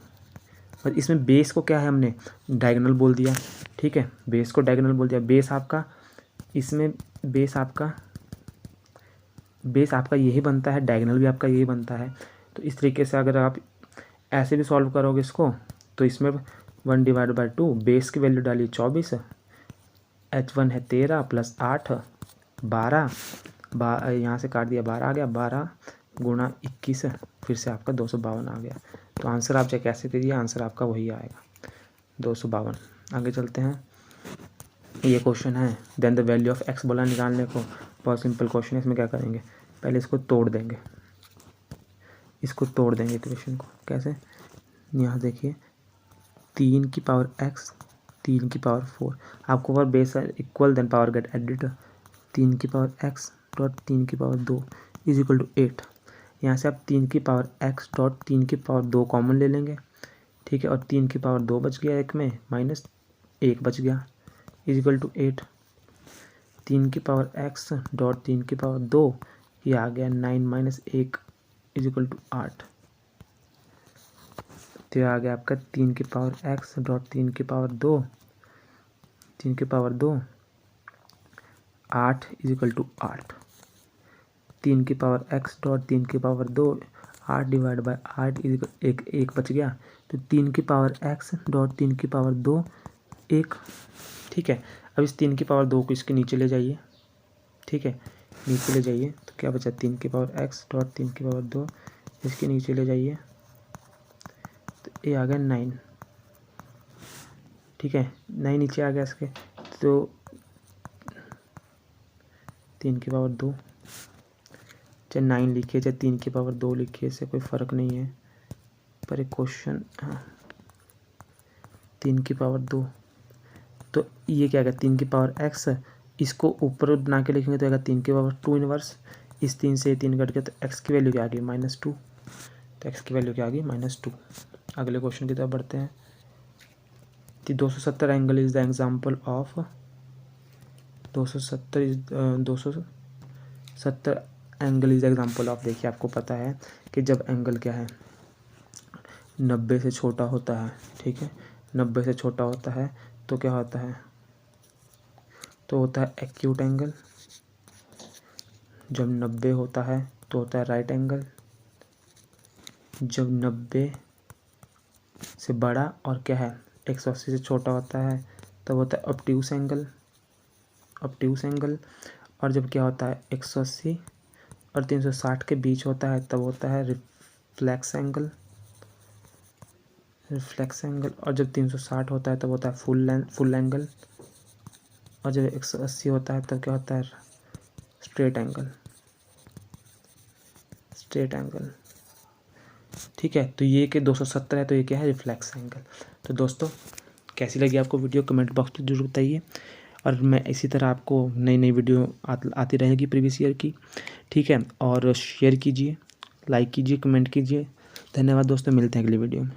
और इसमें बेस को क्या है हमने डायगोनल बोल दिया। ठीक है, बेस को डायगोनल बोल दिया, बेस आपका इसमें बेस आपका यही बनता है, डायगोनल भी आपका यही बनता है। तो इस तरीके से अगर आप ऐसे भी सॉल्व करोगे इसको, तो इसमें 1 डिवाइड बाय 2 बेस की वैल्यू डाली 24, H1 है 13 प्लस 8 12, यहाँ से काट दिया 12 आ गया, 12 गुणा 21 फिर से आपका 252 आ गया। तो आंसर आप चाहे कैसे करिए आंसर आपका वही आएगा 252। आगे चलते हैं, ये क्वेश्चन है then the value of x बोला निकालने को। बहुत सिंपल क्वेश्चन है, इसमें क्या करेंगे पहले इसको तोड़ देंगे, इक्वेशन को कैसे, यहाँ देखिए 3 की पावर x 3 की पावर 4, आपको पर base equal then power get added, 3 की पावर x डॉट 3 की पावर 2 इज इक्वल टू 8। यहाँ से आप 3 की पावर x डॉट 3 की पावर 2 कॉमन ले लेंगे। ठीक है, और 3 की पावर 2 बच गया एक में, माइनस 1 बच गया इज इक्वल टू 8। 3 की पावर x डॉट 3 की पावर 2 ये आ गया 9 माइनस 1 इज इक्वल टू 8। तो ये आ गया आपका 3 की पावर x डॉट 3 की पावर 2 8 इज इक्वल टू 8। 3 की पावर x डॉट 3 की पावर 2 8 डिवाइड बाय 8 इज एक बच गया, तो 3 की पावर x डॉट 3 की पावर 2 1। ठीक है, अब इस 3 की पावर 2 को इसके नीचे ले जाइए। ठीक है, नीचे ले जाइए तो क्या बचा 3 की पावर x डॉट 3 की पावर 2 इसके नीचे ले जाइए तो ये आ गया 9। ठीक है, 9 नीचे आ गया इसके, तो 3 की पावर 2 चाहे 9 लिखिए चाहे 3 की पावर 2 लिखिए, इससे कोई फ़र्क नहीं है। पर एक क्वेश्चन, हाँ 3 की पावर 2, तो ये क्या आएगा 3 की पावर x, इसको ऊपर बना के लिखेंगे तो आएगा 3 की पावर 2 इनवर्स। इस 3 से 3 कट गया तो x की वैल्यू क्या आ गई -2, तो x की वैल्यू क्या आ गई -2। अगले क्वेश्चन की तरफ बढ़ते हैं। 270 angle is the example of 270 angle is the example of. देखिए आपको पता है कि जब एंगल क्या है 90 से छोटा होता है, ठीक है, 90 से छोटा होता है तो क्या होता है, तो होता है एक्यूट एंगल। जब 90 होता है तो होता है राइट एंगल। जब 90 से बड़ा और क्या है 180 से छोटा होता है तब होता है ऑब्ट्यूस एंगल, ऑब्ट्यूस एंगल। और जब क्या होता है 180 और 360 के बीच होता है तब होता है रिफ्लेक्स एंगल, रिफ्लेक्स एंगल। और जब 360 होता है तब होता है फुल एंगल। और जब 180 होता है तब क्या होता है स्ट्रेट एंगल, स्ट्रेट एंगल। ठीक है, तो ये कि 270 है तो ये क्या है रिफ्लेक्स एंगल। तो दोस्तों कैसी लगी आपको वीडियो कमेंट बॉक्स में जरूर बताइए, और मैं इसी तरह आपको नई नई वीडियो आती रहेगी प्रीवियस ईयर की। ठीक है, और शेयर कीजिए, लाइक कीजिए, कमेंट कीजिए। धन्यवाद दोस्तों, मिलते हैं अगली वीडियो में।